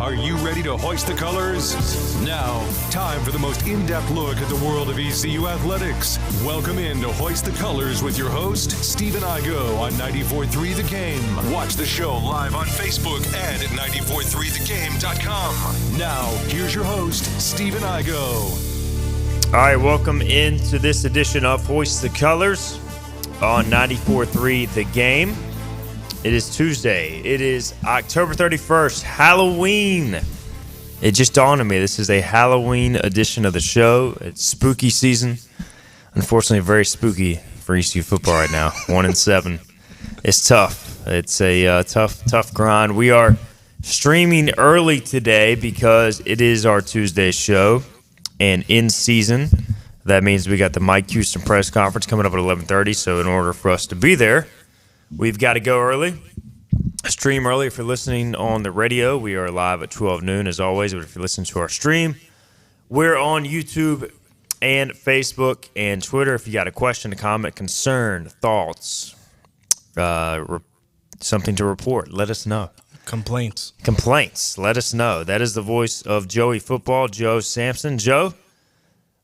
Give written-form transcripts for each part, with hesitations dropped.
Are you ready to hoist the colors? Now, time for the most in-depth look at the world of ECU athletics. Welcome in to Hoist the Colors with your host, Stephen Igo on 94.3 The Game. Watch the show live on Facebook and at 943thegame.com. Now, here's your host, Stephen Igo. All right, welcome into this edition of Hoist the Colors on 94.3 The Game. It is Tuesday. It is October 31st, Halloween. It just dawned on me, this is a Halloween edition of the show. It's spooky season. Unfortunately, very spooky for ECU football right now. 1-7. It's tough. It's a tough grind. We are streaming early today because it is our Tuesday show. And in season, that means we got the Mike Houston press conference coming up at 11:30. So in order for us to be there, we've got to go early, stream early. If you're listening on the radio, we are live at 12 noon as always. But if you're listening to our stream, we're on YouTube and Facebook and Twitter. If you got a question, a comment, concern, thoughts, something to report, let us know. Complaints, let us know. That is the voice of Joey Football, Joe Sampson. Joe,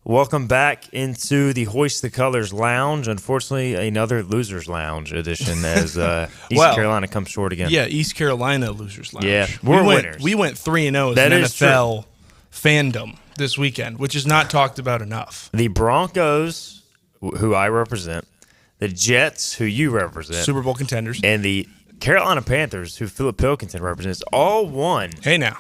welcome back into the Hoist the Colors Lounge. Unfortunately, another Losers Lounge edition as East Carolina comes short again. Yeah, East Carolina Losers Lounge. Yeah, we're winners. We went 3-0 as That an is NFL fandom this weekend, which is not talked about enough. The Broncos, who I represent, the Jets, who you represent, Super Bowl contenders, and the Carolina Panthers, who Philip Pilkington represents, all won. Hey now.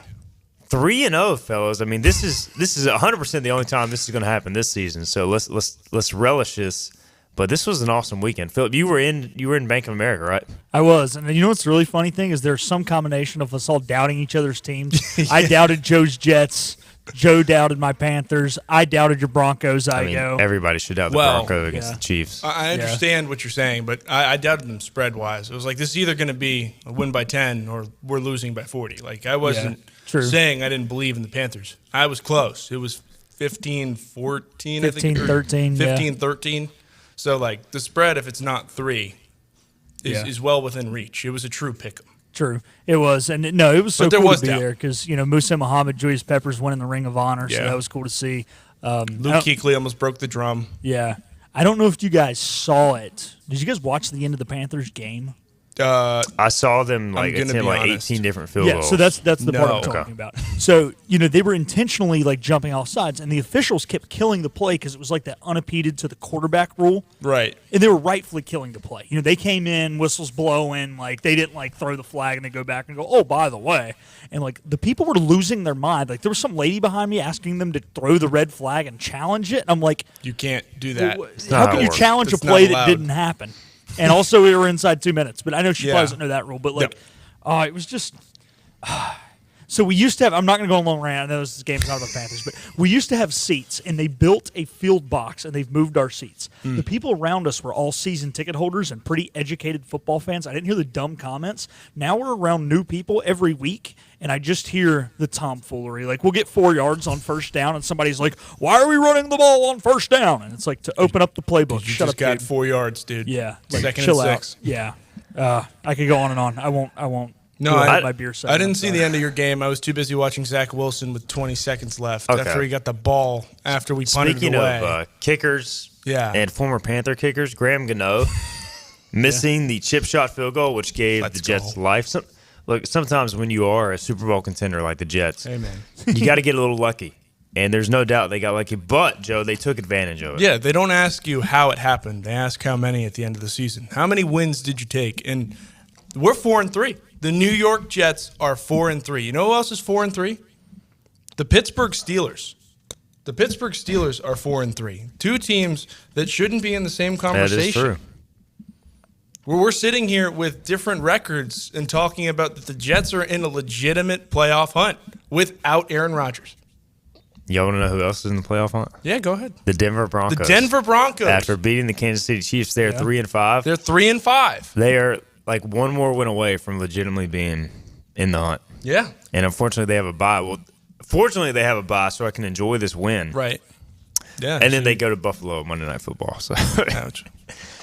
3-0, fellas. I mean, this is 100% the only time this is going to happen this season. So let's relish this. But this was an awesome weekend. Philip, you were in Bank of America, right? I was. And you know what's the really funny thing is there's some combination of us all doubting each other's teams. Yeah. I doubted Joe's Jets. Joe doubted my Panthers. I doubted your Broncos. Everybody should doubt the Broncos against the Chiefs. I understand what you're saying, but I doubted them spread-wise. It was like, this is either going to be a win by 10 or we're losing by 40. Like, I wasn't saying I didn't believe in the Panthers. I was close. It was 15-14, 15-13. 15-13. So, like, the spread, if it's not 3, is well within reach. It was a true pick 'em. True. It was. And it was so cool to be there because, Musa Muhammad, Julius Peppers winning the Ring of Honor, so that was cool to see. Luke Kuechly almost broke the drum. Yeah. I don't know if you guys saw it. Did you guys watch the end of the Panthers game? I saw them attempt 18 different field goals. So that's the part I'm talking about. So, they were intentionally jumping off sides, and the officials kept killing the play because it was like that unimpeded to the quarterback rule. Right. And they were rightfully killing the play. They came in, whistles blowing, they didn't throw the flag and they go back and go, oh, by the way. And the people were losing their mind. There was some lady behind me asking them to throw the red flag and challenge it. And I'm like, you can't do that. How can you challenge a play that didn't happen? And also, we were inside 2 minutes. But I know she probably doesn't know that rule. But, it was just so we used to have – I'm not going to go on a long rant. I know this game's not about the Panthers. But we used to have seats, and they built a field box, and they've moved our seats. The people around us were all season ticket holders and pretty educated football fans. I didn't hear the dumb comments. Now we're around new people every week, and I just hear the tomfoolery. We'll get 4 yards on first down, and somebody's like, why are we running the ball on first down? And it's to open up the playbook. You just got 4 yards, dude. Yeah. Second chill and out. 6. Yeah. I could go on and on. I won't. No, my beer I didn't see the end of your game. I was too busy watching Zach Wilson with 20 seconds left after he got the ball after we punted Speaking it away. of kickers and former Panther kickers, Graham Gano missing the chip shot field goal, which gave the Jets life. Sometimes when you are a Super Bowl contender like the Jets, you got to get a little lucky. And there's no doubt they got lucky. But, Joe, they took advantage of it. Yeah, they don't ask you how it happened. They ask how many at the end of the season. How many wins did you take? And we're 4-3. The New York Jets are 4-3. You know who else is 4-3? The Pittsburgh Steelers. The Pittsburgh Steelers are 4-3. Two teams that shouldn't be in the same conversation. That is true. We're sitting here with different records and talking about that the Jets are in a legitimate playoff hunt without Aaron Rodgers. Y'all want to know who else is in the playoff hunt? Yeah, go ahead. The Denver Broncos. The Denver Broncos. After beating the Kansas City Chiefs, they're 3-5. They're 3-5. They are one more win away from legitimately being in the hunt. Yeah. And unfortunately, they have a bye. Well, fortunately, they have a bye, so I can enjoy this win. Right. Yeah. And then they go to Buffalo Monday Night Football. So, Ouch.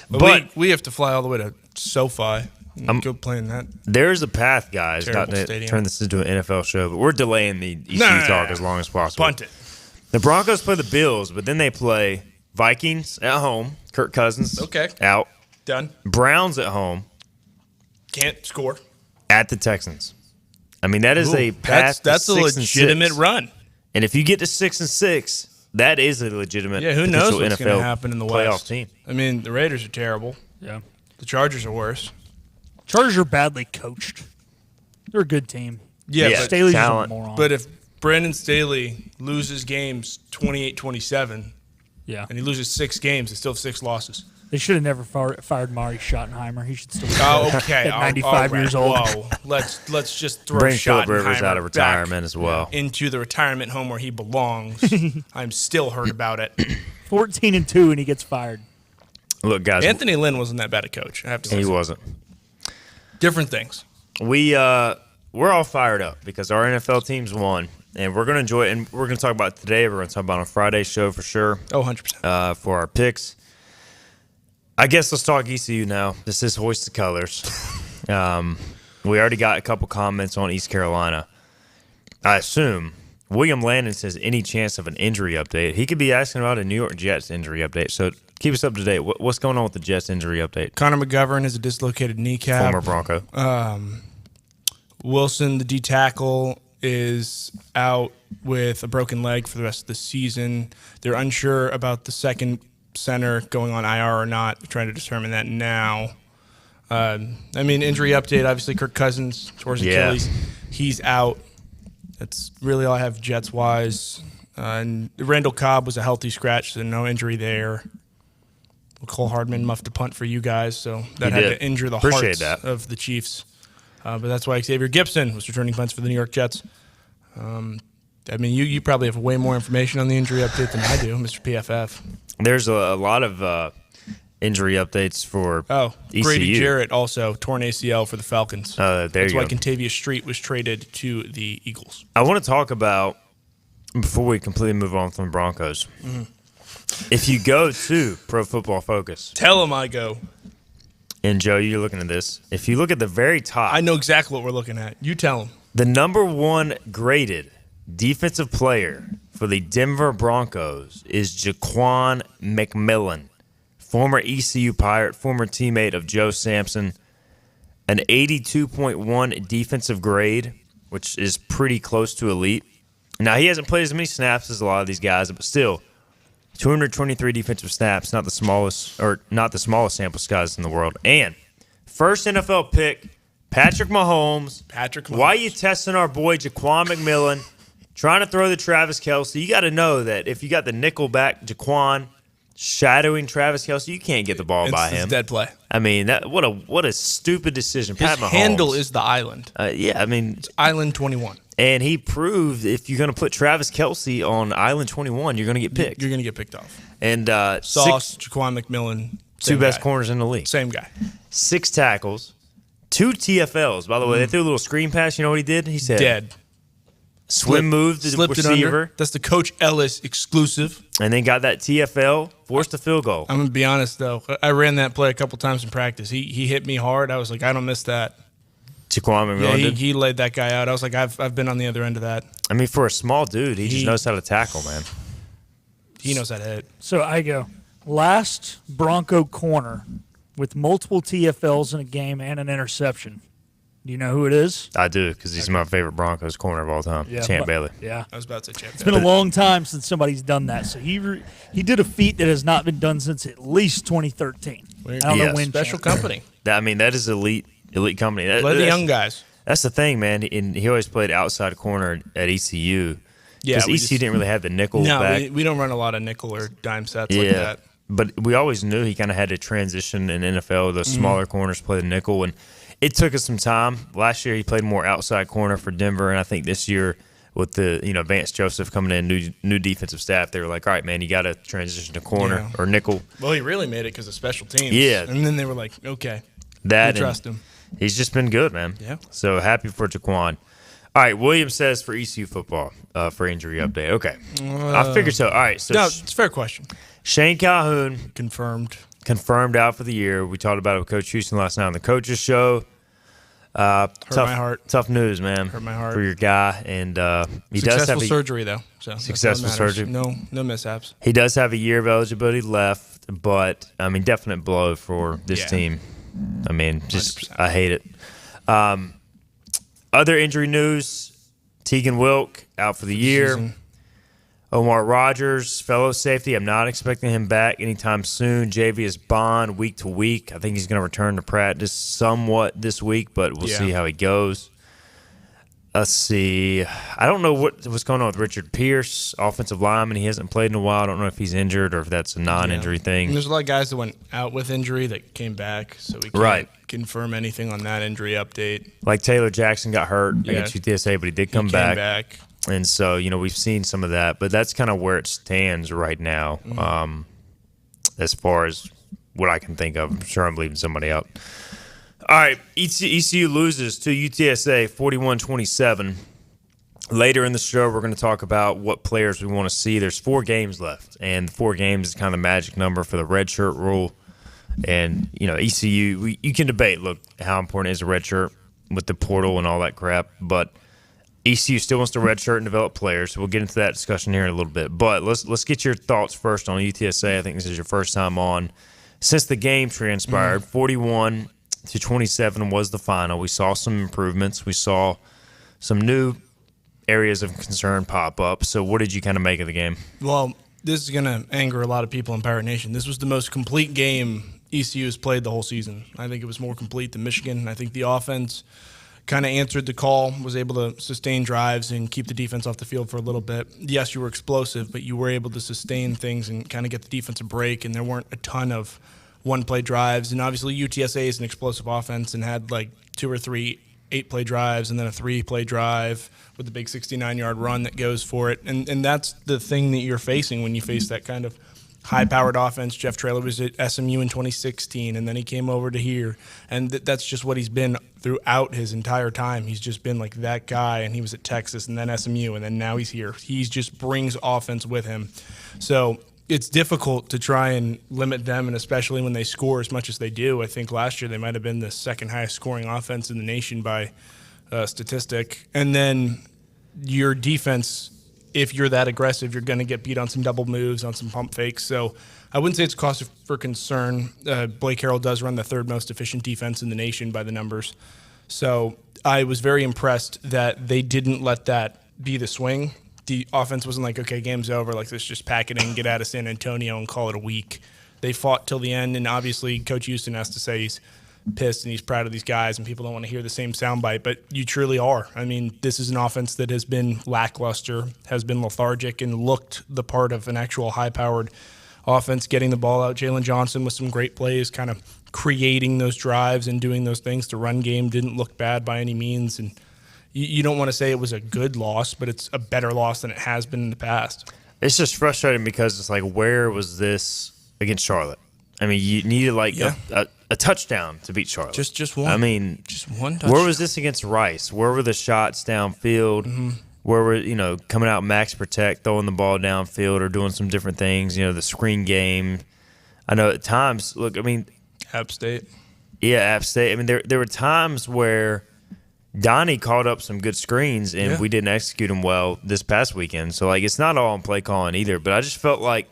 But we have to fly all the way to SoFi. I'm good playing that. There's a path, guys. Terrible Not to stadium. turn this into an NFL show, but we're delaying the ECU talk as long as possible. Punt it. The Broncos play the Bills, but then they play Vikings at home. Kirk Cousins out. Done. Browns at home. Can't score. At the Texans. I mean, that is a path. That's a legitimate run. And if you get to 6-6, that is a legitimate. Yeah, who knows what's NFL going to happen in the playoff West? Team. I mean, the Raiders are terrible. Yeah. The Chargers are worse. Chargers are badly coached. They're a good team. Yeah, but Staley's just a talent. moron. But if Brandon Staley loses games 28-27, yeah, and he loses 6 games, they still have 6 losses. they should have never fired Marty Schottenheimer. He should still be Okay. at 95 years old. Whoa. Let's just throw Bring Philip Schottenheimer Rivers out of retirement back as well. into the retirement home where he belongs. I'm still hurt about it. 14-2, and he gets fired. Look, guys, Anthony Lynn wasn't that bad a coach. I have to say. he wasn't. Different things. We're all fired up because our NFL teams won, and we're going to enjoy it. And we're going to talk about it today. We're going to talk about it on Friday's show for sure. Oh, 100%. For our picks. I guess let's talk ECU now. This is Hoist the Colors. We already got a couple comments on East Carolina. I assume William Landon says any chance of an injury update. He could be asking about a New York Jets injury update. So keep us up to date. What's going on with the Jets injury update? Connor McGovern has a dislocated kneecap. Former Bronco. Wilson, the D tackle, is out with a broken leg for the rest of the season. They're unsure about the second center going on IR or not. They're trying to determine that now. Injury update, obviously Kirk Cousins, towards Achilles. He's out. That's really all I have Jets-wise. And Randall Cobb was a healthy scratch, so no injury there. Cole Hardman muffed a punt for you guys, so that had to injure the hearts of the Chiefs. But that's why Xavier Gibson was returning punts for the New York Jets. You probably have way more information on the injury update than I do, Mr. PFF. There's a lot of injury updates for ECU. Grady Jarrett also torn ACL for the Falcons. That's why Contavious Street was traded to the Eagles. I want to talk about, before we completely move on from the Broncos, if you go to Pro Football Focus. Tell them I go. And, Joe, you're looking at this. If you look at the very top. I know exactly what we're looking at. You tell them. The number 1 graded defensive player for the Denver Broncos is Jaquan McMillan, former ECU Pirate, former teammate of Joe Sampson, an 82.1 defensive grade, which is pretty close to elite. Now, he hasn't played as many snaps as a lot of these guys, but still, 223 defensive snaps, not the smallest sample size in the world. And first NFL pick, Patrick Mahomes. Why are you testing our boy Jaquan McMillan? Trying to throw the Travis Kelce. You got to know that if you got the nickel back Jaquan shadowing Travis Kelce, you can't get the ball by him. Dead play. I mean, what a stupid decision. His Pat Mahomes. handle is the island. It's Island 21. And he proved if you're going to put Travis Kelce on Island 21, you're going to get picked. You're going to get picked off. And Sauce, Jaquan McMillan, 2 best corners in the league. Same guy. 6 tackles, 2 TFLs. By the way, they threw a little screen pass. You know what he did? He said, dead. Swim move to the receiver. That's the Coach Ellis exclusive. And then got that TFL, forced a field goal. I'm going to be honest, though. I ran that play a couple times in practice. He hit me hard. I was like, I don't miss that. Jaquan McMillan he laid that guy out. I was like, I've been on the other end of that. I mean, for a small dude, he just knows how to tackle, man. He knows how to hit. So I go last Bronco corner with multiple TFLs in a game and an interception. Do you know who it is? I do, because he's my favorite Broncos corner of all time, Champ Bailey. Yeah. I was about to say Champ It's been a long time since somebody's done that. So he did a feat that has not been done since at least 2013. I don't know when. Special company. That is elite company. Let the young guys. That's the thing, man. And he always played outside corner at ECU. Yeah, because ECU didn't really have the nickel back. No, we don't run a lot of nickel or dime sets like that. But we always knew he kind of had to transition in NFL. Those smaller corners play the nickel, and it took us some time. Last year he played more outside corner for Denver, and I think this year with the Vance Joseph coming in, new defensive staff, they were like, all right, man, you got to transition to corner or nickel. Well, he really made it because of special teams. Yeah. And then they were like, okay, we trust him. He's just been good, man. Yeah. So happy for Jaquan. All right, William says for ECU football for injury update. Okay. I figured so. All right. So no, it's a fair question. Shane Calhoun confirmed confirmed out for the year. We talked about it with Coach Houston last night on the coaches show. Hurt my heart. Tough news, man. Hurt my heart for your guy, and he does have surgery though. So successful surgery. No mishaps. He does have a year of eligibility left, but I mean, definite blow for this team. I mean, just 100%. I hate it. Other injury news: Tegan Wilk out for the year. Season. Omar Rogers, fellow safety. I'm not expecting him back anytime soon. Javius Bond, week to week. I think he's going to return to practice somewhat this week, but we'll see how he goes. Let's see. I don't know what's going on with Richard Pierce, offensive lineman. He hasn't played in a while. I don't know if he's injured or if that's a non-injury thing. And there's a lot of guys that went out with injury that came back, so we can't confirm anything on that injury update. Like Taylor Jackson got hurt against UTSA, but he did come back. And so, we've seen some of that, but that's kind of where it stands right now, as far as what I can think of. I'm sure I'm leaving somebody out. All right, ECU loses to UTSA 41-27. Later in the show, we're going to talk about what players we want to see. There's 4 games left, and 4 games is kind of the magic number for the red shirt rule. And, ECU, you can debate, look, how important is a red shirt with the portal and all that crap, but ECU still wants to redshirt and develop players, so we'll get into that discussion here in a little bit. But let's get your thoughts first on UTSA. I think this is your first time on. Since the game transpired, 41-27 was the final. We saw some improvements. We saw some new areas of concern pop up. So what did you kind of make of the game? Well, this is going to anger a lot of people in Pirate Nation. This was the most complete game ECU has played the whole season. I think it was more complete than Michigan. I think the offense kind of answered the call, was able to sustain drives and keep the defense off the field for a little bit. Yes, you were explosive, but you were able to sustain things and kind of get the defense a break, and there weren't a ton of one-play drives. And obviously UTSA is an explosive offense and had like 2 or 3 8-play drives and then a 3-play drive with the big 69-yard run that goes for it. And that's the thing that you're facing when you face that kind of high-powered offense. Jeff Traylor was at SMU in 2016, and then he came over to here. And that's just what he's been throughout his entire time. He's just been like that guy, and he was at Texas and then SMU, and then now he's here. He just brings offense with him. So it's difficult to try and limit them, and especially when they score as much as they do. I think last year they might have been the second highest scoring offense in the nation by statistic. And then your defense, if you're that aggressive, you're going to get beat on some double moves, on some pump fakes. So I wouldn't say it's cause for concern. Blake Harrell does run the 3rd most efficient defense in the nation by the numbers. So I was very impressed that they didn't let that be the swing. The offense wasn't like, okay, game's over, like let's just pack it in, get out of San Antonio and call it a week. They fought till the end, and obviously Coach Houston has to say he's pissed and he's proud of these guys, and people don't want to hear the same soundbite, but you truly are. I mean, this is an offense that has been lackluster, has been lethargic, and looked the part of an actual high-powered offense, getting the ball out. Jalen Johnson with some great plays, kind of creating those drives and doing those things. The run game didn't look bad by any means, and you don't want to say it was a good loss, but it's a better loss than it has been in the past. It's just frustrating because it's like, where was this against Charlotte? I mean, you needed a touchdown to beat Charlotte. Just one. I mean, just one touchdown. Where was this against Rice? Where were the shots downfield? Mm-hmm. Where were, coming out max protect, throwing the ball downfield or doing some different things, the screen game. I know at times, look, I mean. App State. Yeah, App State. I mean, there were times where Donnie called up some good screens, and we didn't execute them well this past weekend. So, it's not all on play calling either. But I just felt like,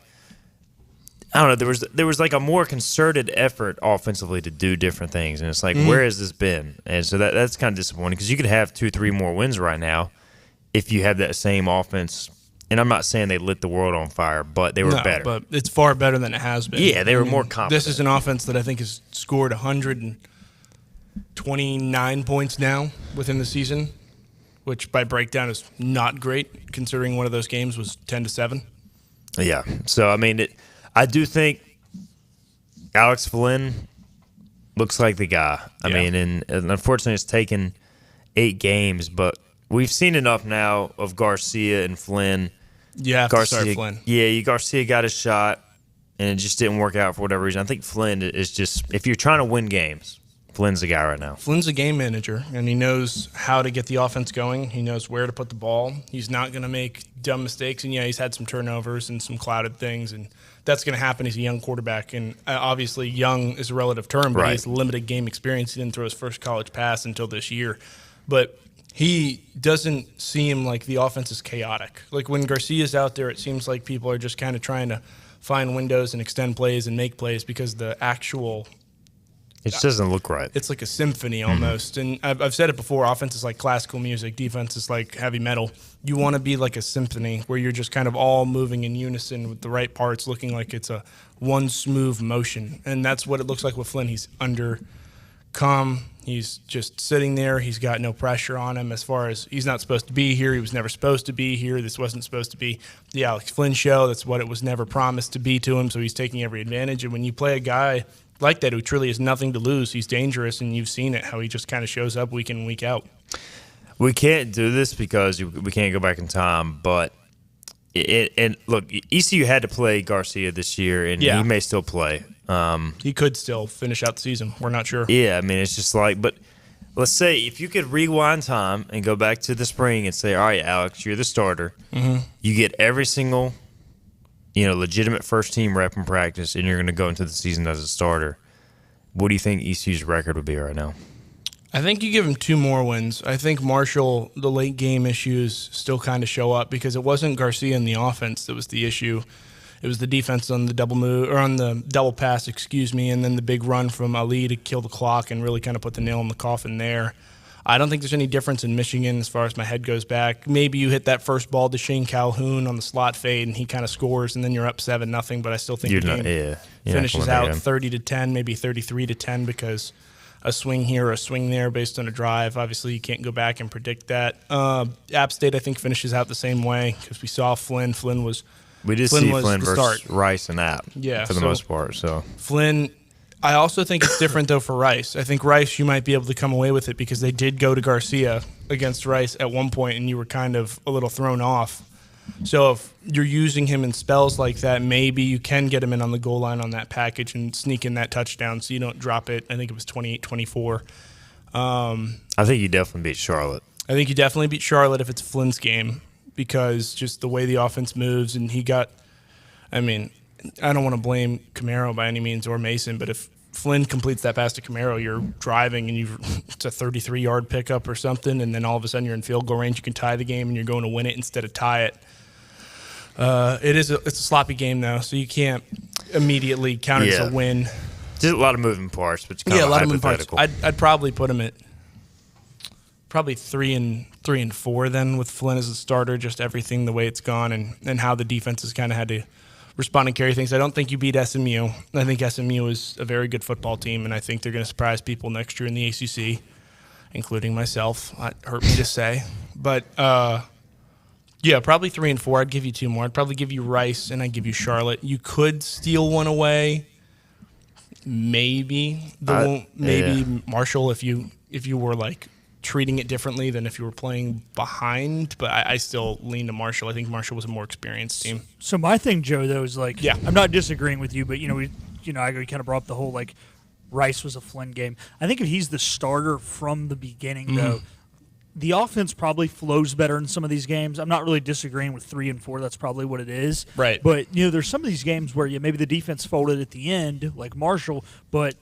I don't know, there was like a more concerted effort offensively to do different things. And it's like, where has this been? And so that's kind of disappointing because you could have 2-3 more wins right now if you have that same offense. And I'm not saying they lit the world on fire, but they were better. But it's far better than it has been. Yeah, they were more confident. This is an offense that I think has scored 129 points now within the season, which by breakdown is not great considering one of those games was 10-7. Yeah. So, I mean, I do think Alex Flynn looks like the guy. I mean, and unfortunately it's taken 8 games, but we've seen enough now of Garcia and Flynn. You have to start Flynn. Yeah, Garcia got a shot, and it just didn't work out for whatever reason. I think Flynn is just, if you're trying to win games, Flynn's the guy right now. Flynn's a game manager, and he knows how to get the offense going. He knows where to put the ball. He's not going to make dumb mistakes, and he's had some turnovers and some clouded things, and that's going to happen. He's a young quarterback, and obviously young is a relative term, but he has limited game experience. He didn't throw his first college pass until this year. But he doesn't seem like the offense is chaotic. Like when Garcia's out there, it seems like people are just kind of trying to find windows and extend plays and make plays because the actual – it just doesn't look right. It's like a symphony almost. And I've said it before, offense is like classical music, defense is like heavy metal. You want to be like a symphony where you're just kind of all moving in unison with the right parts, looking like it's a one smooth motion. And that's what it looks like with Flynn. He's under calm. He's just sitting there. He's got no pressure on him as far as he's not supposed to be here. He was never supposed to be here. This wasn't supposed to be the Alex Flynn show. That's what it was never promised to be to him, so he's taking every advantage. And when you play a guy like that who truly has nothing to lose, he's dangerous, and you've seen it, how he just kind of shows up week in and week out. We can't do this because we can't go back in time, but and look, ECU had to play Garcia this year, and he may still play. He could still finish out the season. We're not sure. Yeah, I mean, it's just like, but let's say if you could rewind time and go back to the spring and say, all right, Alex, you're the starter. Mm-hmm. You get every single legitimate first-team rep in practice, and you're going to go into the season as a starter. What do you think ECU's record would be right now? I think you give him 2 more wins. I think Marshall, the late-game issues still kind of show up because it wasn't Garcia in the offense that was the issue. It was the defense on the double move or on the double pass, and then the big run from Ali to kill the clock and really kind of put the nail in the coffin there. I don't think there's any difference in Michigan as far as my head goes back. Maybe you hit that first ball to Shane Calhoun on the slot fade, and he kind of scores, and then you're up 7-0. But I still think the game finishes out 30-10, maybe 33-10, because a swing here or a swing there based on a drive. Obviously, you can't go back and predict that. App State, I think, finishes out the same way because we saw Flynn. We did see Flynn versus Rice and App for the most part. So Flynn. I also think it's different, though, for Rice. I think Rice, you might be able to come away with it because they did go to Garcia against Rice at one point, and you were kind of a little thrown off. So if you're using him in spells like that, maybe you can get him in on the goal line on that package and sneak in that touchdown so you don't drop it. I think it was 28-24. I think you definitely beat Charlotte. I think you definitely beat Charlotte if it's Flynn's game because just the way the offense moves, and I don't want to blame Camaro by any means or Mason, but if Flynn completes that pass to Camaro, you're driving and it's a 33-yard pickup or something, and then all of a sudden you're in field goal range. You can tie the game and you're going to win it instead of tie it. It's a sloppy game though, so you can't immediately count it as a win. Just a lot of moving parts, but a lot of moving parts. I'd probably put him at probably 3-4 then with Flynn as a starter. Just everything the way it's gone and how the defense has kind of had to respond and carry things. I don't think you beat SMU. I think SMU is a very good football team, and I think they're going to surprise people next year in the ACC, including myself. It hurt me to say. But, probably 3-4. I'd give you 2 more. I'd probably give you Rice, and I'd give you Charlotte. You could steal one away. Maybe. Marshall if you were, like, treating it differently than if you were playing behind, but I still lean to Marshall. I think Marshall was a more experienced team. So my thing, Joe, though, is like, I'm not disagreeing with you, but I kind of brought up the whole like Rice was a Flynn game. I think if he's the starter from the beginning, though, the offense probably flows better in some of these games. I'm not really disagreeing with 3-4. That's probably what it is. Right. But there's some of these games where maybe the defense folded at the end, like Marshall, but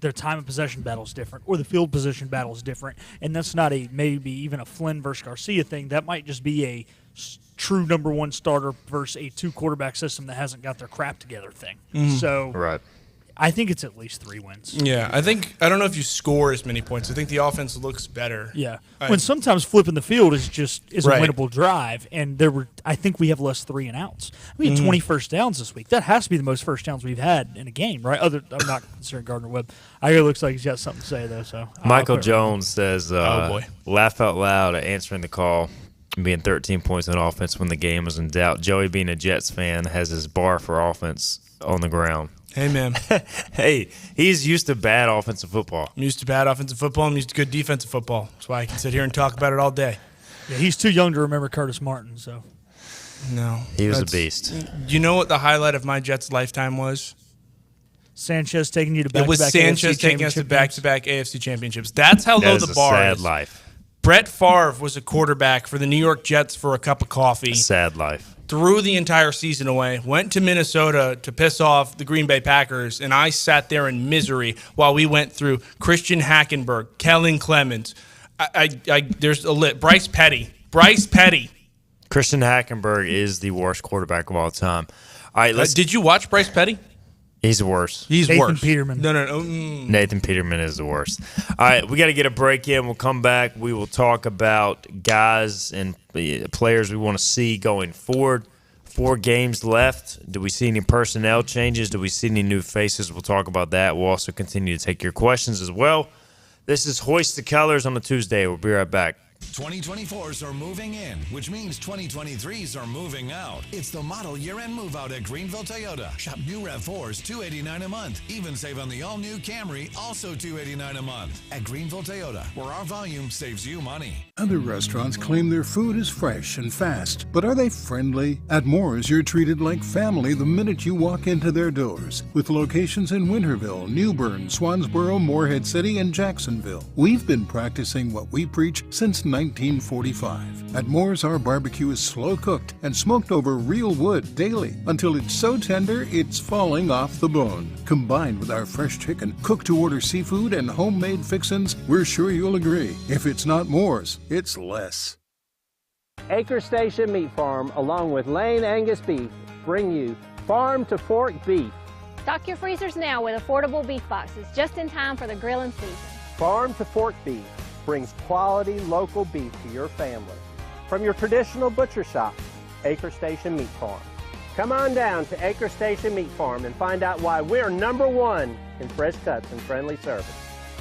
their time of possession battle is different, or the field position battle is different, and that's not maybe even a Flynn versus Garcia thing. That might just be a true number one starter versus a 2-quarterback system that hasn't got their crap together thing. So right. I think it's at least 3 wins. Yeah, I don't know if you score as many points. I think the offense looks better. Yeah, when sometimes flipping the field is a winnable drive, and I think we have less 3-and-outs. We had 20 first downs this week. That has to be the most first downs we've had in a game, right? I'm not considering Gardner Webb. It looks like he's got something to say though. So Michael Jones says, "Oh boy, laugh out loud at answering the call." Being 13 points on offense when the game was in doubt. Joey, being a Jets fan, has his bar for offense on the ground. Hey, man. Hey, he's used to bad offensive football. I'm used to bad offensive football. I'm used to good defensive football. That's why I can sit here and talk about it all day. Yeah, he's too young to remember Curtis Martin, so. No. He was a beast. Do you know what the highlight of my Jets' lifetime was? Sanchez taking you to back-to-back AFC championships. It was Sanchez taking us to back-to-back AFC championships. That's how low the bar is. Sad life. Brett Favre was a quarterback for the New York Jets for a cup of coffee. A sad life. threw the entire season away, went to Minnesota to piss off the Green Bay Packers, and I sat there in misery while we went through Christian Hackenberg, Kellen Clemens. There's a lit. Bryce Petty. Christian Hackenberg is the worst quarterback of all time. All right, did you watch Bryce Petty? He's the worst. He's Nathan worse. Peterman. No. Nathan Peterman is the worst. All right, we got to get a break in. We'll come back. We will talk about guys and players we want to see going forward. 4 games left. Do we see any personnel changes? Do we see any new faces? We'll talk about that. We'll also continue to take your questions as well. This is Hoist the Colors on a Tuesday. We'll be right back. 2024s are moving in, which means 2023s are moving out. It's the model year-end move-out at Greenville Toyota. Shop new RAV4s, $289 a month. Even save on the all-new Camry, also $289 a month. At Greenville Toyota, where our volume saves you money. Other restaurants claim their food is fresh and fast, but are they friendly? At Moore's, you're treated like family the minute you walk into their doors. With locations in Winterville, Newbern, Swansboro, Morehead City, and Jacksonville. We've been practicing what we preach since 1945. At Moore's, our barbecue is slow cooked and smoked over real wood daily until it's so tender it's falling off the bone. Combined with our fresh chicken, cooked to order seafood, and homemade fixins, we're sure you'll agree. If it's not Moore's, it's less. Acre Station Meat Farm, along with Lane Angus Beef, bring you farm to fork beef. Stock your freezers now with affordable beef boxes, just in time for the grilling season. Farm to fork beef brings quality local beef to your family. From your traditional butcher shop, Acre Station Meat Farm. Come on down to Acre Station Meat Farm and find out why we're #1 in fresh cuts and friendly service.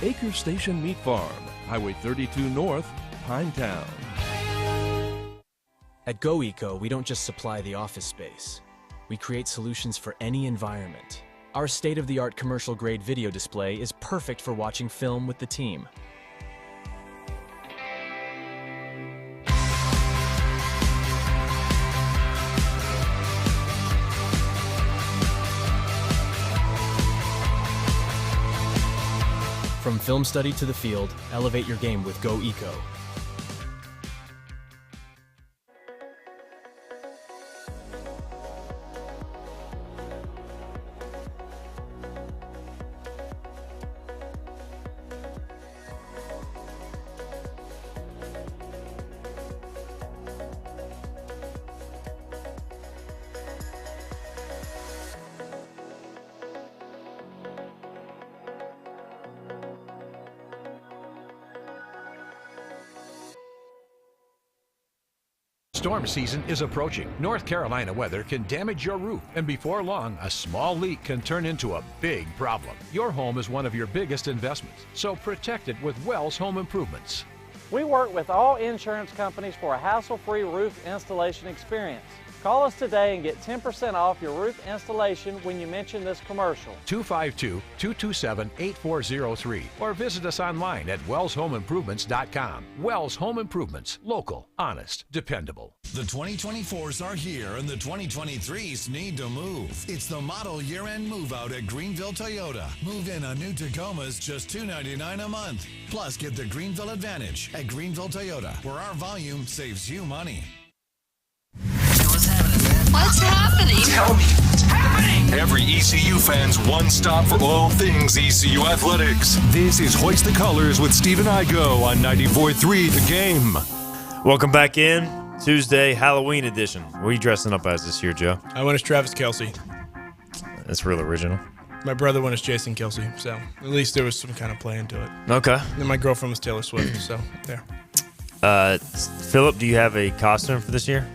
Acre Station Meat Farm, Highway 32 North, Pinetown. At GoEco, we don't just supply the office space. We create solutions for any environment. Our state-of-the-art commercial-grade video display is perfect for watching film with the team. From film study to the field, elevate your game with GoEco. Storm season is approaching. North Carolina weather can damage your roof, and before long, a small leak can turn into a big problem. Your home is one of your biggest investments, so protect it with Wells Home Improvements. We work with all insurance companies for a hassle-free roof installation experience. Call us today and get 10% off your roof installation when you mention this commercial. 252-227-8403 or visit us online at wellshomeimprovements.com. Wells Home Improvements. Local, honest, dependable. The 2024s are here and the 2023s need to move. It's the model year-end move-out at Greenville Toyota. Move in on new Tacomas just $299 a month. Plus, get the Greenville Advantage at Greenville Toyota, where our volume saves you money. What's happening? Tell me what's happening. Every ECU fan's one stop for all things ECU athletics. This is Hoist the Colors with Stephen Igo on 94.3 The Game. Welcome back in. Tuesday, Halloween edition. What are you dressing up as this year, Joe? I went as Travis Kelce. That's real original. My brother went as Jason Kelce, so at least there was some kind of play into it. Okay. And my girlfriend was Taylor Swift, so there. Philip, do you have a costume for this year?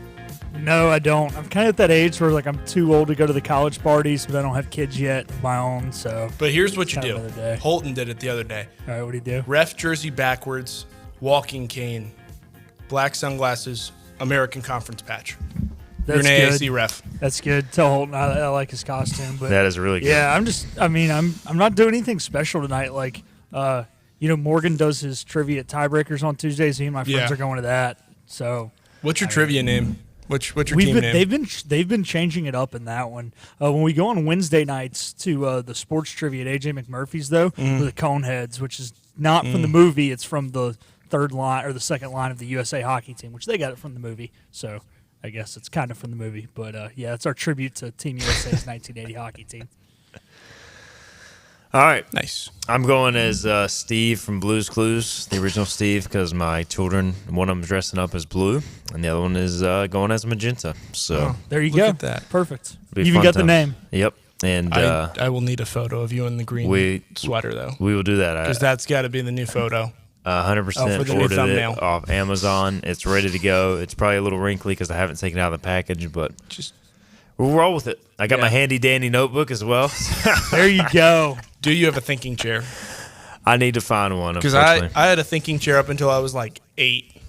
No, I don't. I'm kind of at that age where I'm too old to go to the college parties, but I don't have kids yet of my own. So, but here's what you do. Holton did it the other day. All right, what do you do? Ref jersey backwards, walking cane, black sunglasses, American Conference patch. That's You're an good. AAC ref. That's good. Tell Holton I like his costume. But that is really good. Yeah, I'm not doing anything special tonight. Like, Morgan does his trivia tiebreakers on Tuesdays. He and my friends are going to that. So, what's your trivia name? What's your team name? They've been changing it up in that one. When we go on Wednesday nights to the sports trivia at AJ McMurphy's, though, with the Coneheads, which is not from the movie, it's from the third line or the second line of the USA hockey team, which they got it from the movie. So I guess it's kind of from the movie. But, yeah, it's our tribute to Team USA's 1980 hockey team. All right. Nice. I'm going as Steve from Blue's Clues, the original Steve, because my children, one of them is dressing up as blue, and the other one is going as magenta. So there you Look go. at that. Perfect. Be You even fun got the times. name. Yep. And I will need a photo of you in the green sweater, though. We will do that. Because that's got to be the new photo. 100% for the new ordered thumbnail. it off Amazon. It's ready to go. It's probably a little wrinkly because I haven't taken it out of the package, but we'll roll with it. I got my handy-dandy notebook as well. There you go. Do you have a thinking chair? I need to find one, Because unfortunately. I had a thinking chair up until I was like 8.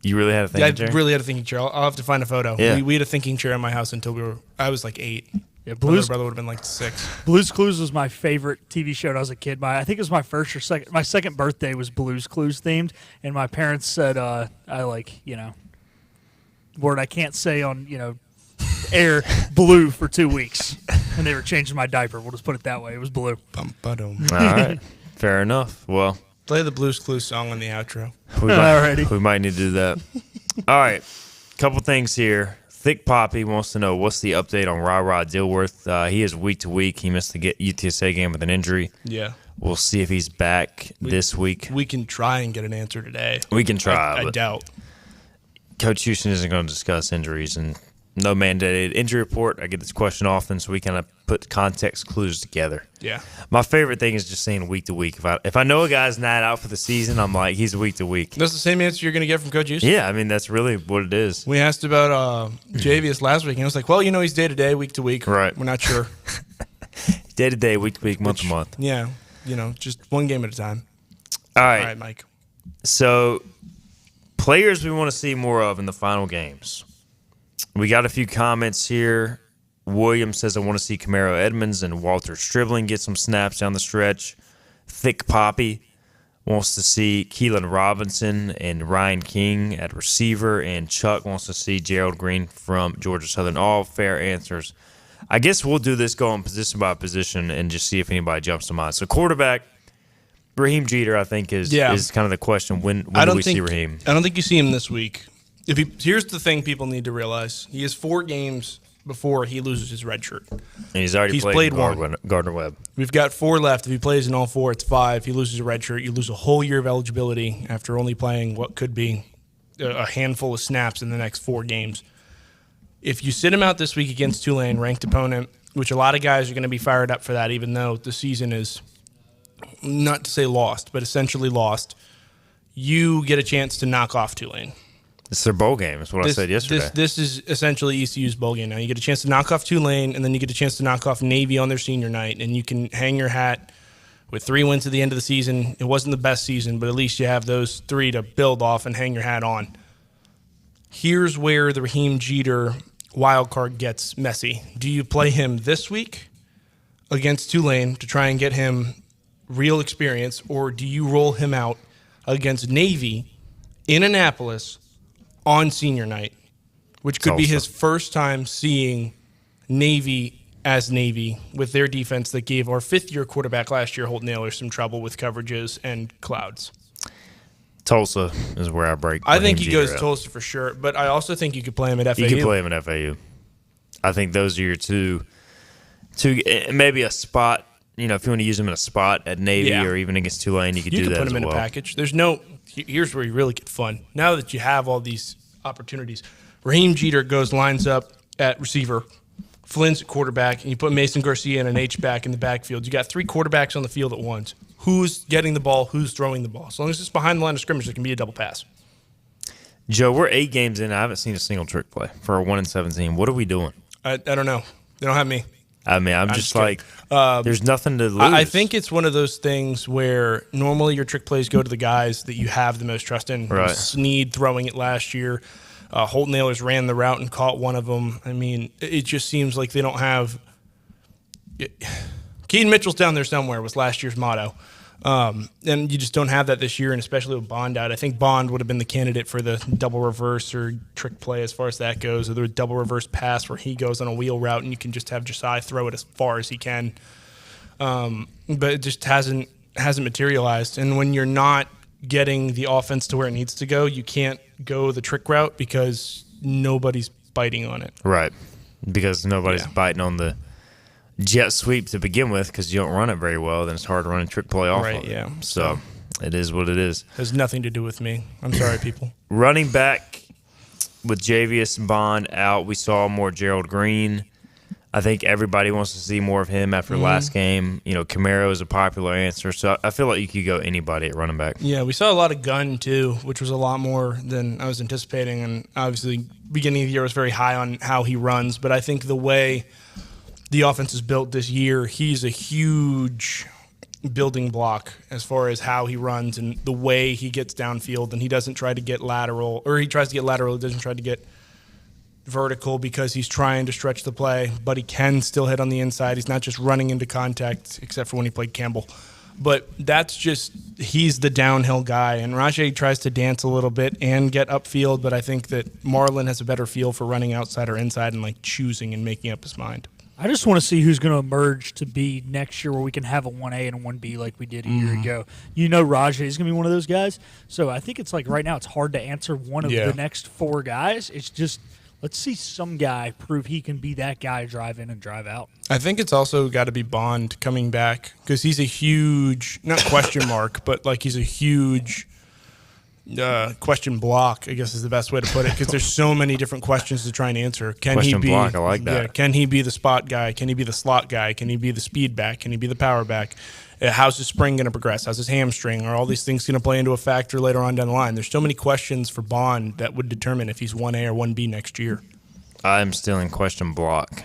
You really had a thinking chair? I really had a thinking chair. I'll have to find a photo. Yeah. We had a thinking chair in my house until I was like 8. Yeah, My brother would have been like 6. Blue's Clues was my favorite TV show when I was a kid. I think it was my first or second. My second birthday was Blue's Clues themed, and my parents said I word I can't say on air blue for 2 weeks, and they were changing my diaper. We'll just put it that way. It was blue. Bum, ba-dum. All right. Fair enough. Well, play the Blue's Clues song on the outro. We might need to do that. All right. Couple things here. Thick Poppy wants to know what's the update on Ra Dilworth. He is week to week. He missed the UTSA game with an injury. Yeah. We'll see if he's back this week. We can try and get an answer today. We can try. I doubt. Coach Houston isn't going to discuss injuries and no mandated injury report. I get this question often, so we kind of put context clues together. Yeah. My favorite thing is just saying week to week. If I know a guy's not out for the season, I'm like, he's week to week. That's the same answer you're going to get from Coach Houston? Yeah, I mean, that's really what it is. We asked about Javius last week, and I was like, well, he's day to day, week to week. Right. We're not sure. Day to day, week to week, month to month. Yeah. Just one game at a time. All right. All right, Mike. So, players we want to see more of in the final games. We got a few comments here. Williams says, I want to see Camaro Edmonds and Walter Stribling get some snaps down the stretch. Thick Poppy wants to see Keelan Robinson and Ryan King at receiver. And Chuck wants to see Gerald Green from Georgia Southern. All fair answers. I guess we'll do this going position by position and just see if anybody jumps to mind. So quarterback, Raheem Jeter, I think, is kind of the question. When do we see Raheem? I don't think you see him this week. Here's the thing people need to realize. He has 4 games before he loses his red shirt. And he's already played Gardner-Webb. We've got 4 left. If he plays in all 4, it's 5. If he loses a red shirt, you lose a whole year of eligibility after only playing what could be a handful of snaps in the next 4 games. If you sit him out this week against Tulane, ranked opponent, which a lot of guys are going to be fired up for that, even though the season is, not to say lost, but essentially lost, you get a chance to knock off Tulane. It's their bowl game. That's what I said yesterday. This is essentially ECU's bowl game now. You get a chance to knock off Tulane, and then you get a chance to knock off Navy on their senior night, and you can hang your hat with 3 wins at the end of the season. It wasn't the best season, but at least you have those 3 to build off and hang your hat on. Here's where the Raheem Jeter wild card gets messy. Do you play him this week against Tulane to try and get him real experience, or do you roll him out against Navy in Annapolis on senior night, which could be his first time seeing Navy as Navy with their defense that gave our 5th-year quarterback last year, Holt Naylor, some trouble with coverages and clouds? Tulsa is where I break. I think he goes up. Tulsa for sure, but I also think you could play him at FAU. You could play him at FAU. I think those are your two maybe a spot. If you want to use him in a spot at Navy or even against Tulane, you could do that as well. You could put him in a package. Here's where you really get fun. Now that you have all these opportunities, Raheem Jeter lines up at receiver, Flynn's at quarterback, and you put Mason Garcia and an H-back in the backfield. You got 3 quarterbacks on the field at once. Who's getting the ball? Who's throwing the ball? As long as it's behind the line of scrimmage, it can be a double pass. Joe, we're 8 games in. I haven't seen a single trick play for a 1-17. What are we doing? I don't know. They don't have me. I mean, I'm just like, there's nothing to lose. I think it's one of those things where normally your trick plays go to the guys that you have the most trust in. Right. Snead throwing it last year. Holt Naylor's ran the route and caught one of them. I mean, it just seems like they don't have – Keaton Mitchell's down there somewhere was last year's motto. And you just don't have that this year, and especially with Bond out. I think Bond would have been the candidate for the double reverse or trick play as far as that goes, or the double reverse pass where he goes on a wheel route and you can just have Josiah throw it as far as he can. But it just hasn't materialized. And when you're not getting the offense to where it needs to go, you can't go the trick route because nobody's biting on it. Right. Because nobody's biting on the jet sweep to begin with because you don't run it very well. Then it's hard to run a trick play off of it. Yeah. So it is what it is. Has nothing to do with me. I'm sorry, people. Running back with Javius and Bond out, we saw more Gerald Green. I think everybody wants to see more of him after last game. Camaro is a popular answer, so I feel like you could go anybody at running back. Yeah, we saw a lot of gun, too, which was a lot more than I was anticipating. And obviously, beginning of the year was very high on how he runs. But I think the way the offense is built this year, he's a huge building block as far as how he runs and the way he gets downfield. And he doesn't try to get lateral, or he tries to get lateral, he doesn't try to get vertical because he's trying to stretch the play, but he can still hit on the inside. He's not just running into contact, except for when he played Campbell. But he's the downhill guy. And Rajay tries to dance a little bit and get upfield, but I think that Marlon has a better feel for running outside or inside and choosing and making up his mind. I just want to see who's going to emerge to be next year where we can have a 1A and a 1B like we did a year ago. Rajay is going to be one of those guys. So I think it's right now it's hard to answer one of the next 4 guys. It's just let's see some guy prove he can be that guy, drive in and drive out. I think it's also got to be Bond coming back because he's a huge, not question mark, but he's a huge question block, I guess is the best way to put it, because there's so many different questions to try and answer. Question block, I like that. Yeah, can he be the spot guy? Can he be the slot guy? Can he be the speed back? Can he be the power back? How's his spring going to progress? How's his hamstring? Are all these things going to play into a factor later on down the line? There's so many questions for Bond that would determine if he's 1A or 1B next year. I'm still in question block.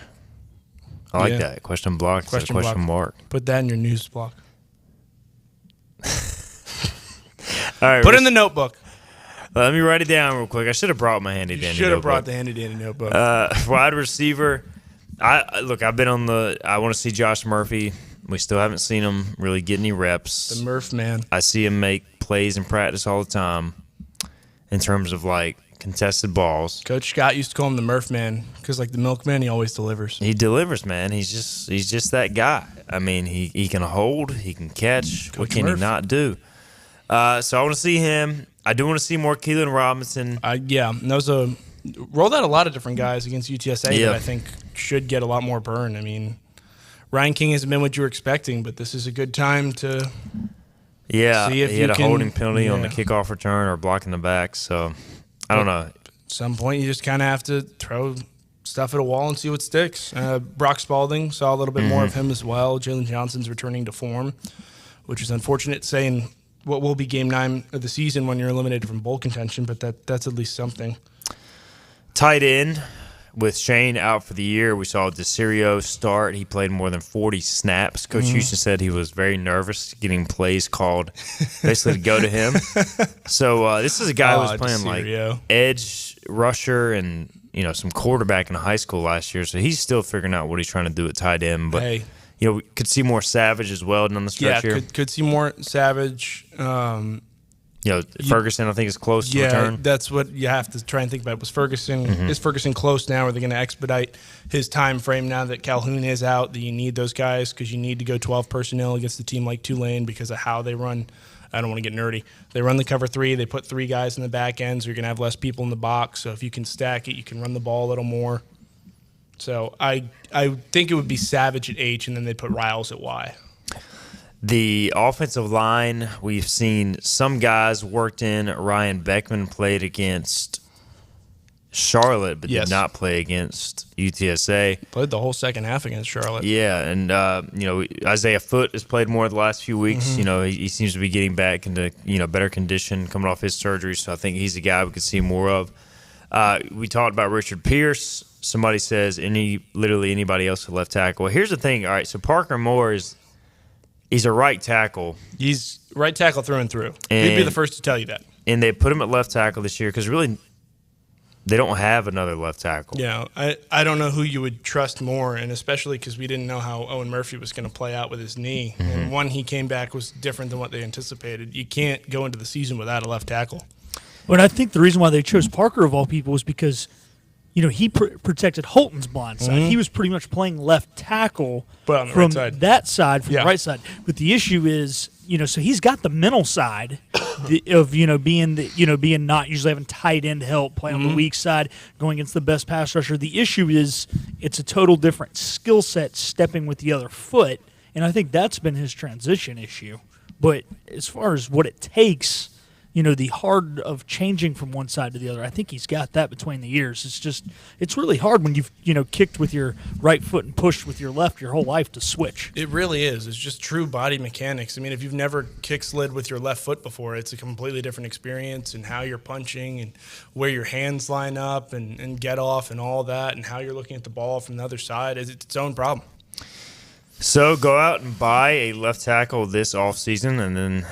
I like that. Question block. Question mark. Put that in your news block. All right, put it in the notebook. Let me write it down real quick. I should have brought my handy dandy notebook. You should have brought the handy dandy notebook. Wide receiver. I've been on I want to see Josh Murphy. We still haven't seen him really get any reps. The Murph man. I see him make plays in practice all the time in terms of contested balls. Coach Scott used to call him the Murph man because the milkman, he always delivers. He delivers, man. He's just that guy. I mean, he can hold, he can catch. Coach what can Murph. he not do? So I want to see him. I do want to see more Keelan Robinson. Rolled out a lot of different guys against UTSA that I think should get a lot more burn. I mean, Ryan King hasn't been what you were expecting, but this is a good time to see if he had a holding penalty on the kickoff return or blocking the back. So I don't know. At some point, you just kind of have to throw stuff at a wall and see what sticks. Brock Spalding, saw a little bit more of him as well. Jalen Johnson's returning to form, which is unfortunate saying what will be game 9 of the season when you're eliminated from bowl contention, but that's at least something. Tight end, with Shane out for the year, we saw DeCirio start. He played more than 40 snaps. Coach Houston said he was very nervous getting plays called basically to go to him. So this is a guy who was playing edge rusher and some quarterback in high school last year. So he's still figuring out what he's trying to do at tight end. But we could see more Savage as well down the stretch here. Yeah, could see more Savage. Ferguson, I think, is close to return. Yeah, that's what you have to try and think about. Is Ferguson close now? Are they going to expedite his time frame now that Calhoun is out? That you need those guys because you need to go 12 personnel against a team like Tulane because of how they run. I don't want to get nerdy. They run the cover 3. They put 3 guys in the back end, so you're going to have less people in the box. So if you can stack it, you can run the ball a little more. So I think it would be Savage at H, and then they'd put Riles at Y. The offensive line, we've seen some guys worked in. Ryan Beckman played against Charlotte, but did not play against UTSA. Played the whole second half against Charlotte. Yeah, and Isaiah Foote has played more the last few weeks. He seems to be getting back into better condition coming off his surgery. So I think he's a guy we could see more of. We talked about Richard Pierce. Somebody says literally anybody else at left tackle. Here's the thing. All right, so Parker Moore he's a right tackle. He's right tackle through and through. He'd be the first to tell you that. And they put him at left tackle this year because really they don't have another left tackle. Yeah, I don't know who you would trust more, and especially because we didn't know how Owen Murphy was going to play out with his knee. And when he came back was different than what they anticipated. You can't go into the season without a left tackle. But I think the reason why they chose Parker of all people was because he protected Holton's blind side. He was pretty much playing left tackle but on the from right side. that side, from the right side. But the issue is so he's got the mental side of being not usually having tight end help, play on the weak side, going against the best pass rusher. The issue is it's a total different skill set stepping with the other foot, and I think that's been his transition issue. But as far as what it takes, the hard of changing from one side to the other, I think he's got that between the years. It's really hard when you've, kicked with your right foot and pushed with your left your whole life to switch. It really is. It's just true body mechanics. I mean, if you've never kick slid with your left foot before, it's a completely different experience in how you're punching and where your hands line up and get off and all that, and how you're looking at the ball from the other side. It's its own problem. So go out and buy a left tackle this offseason, and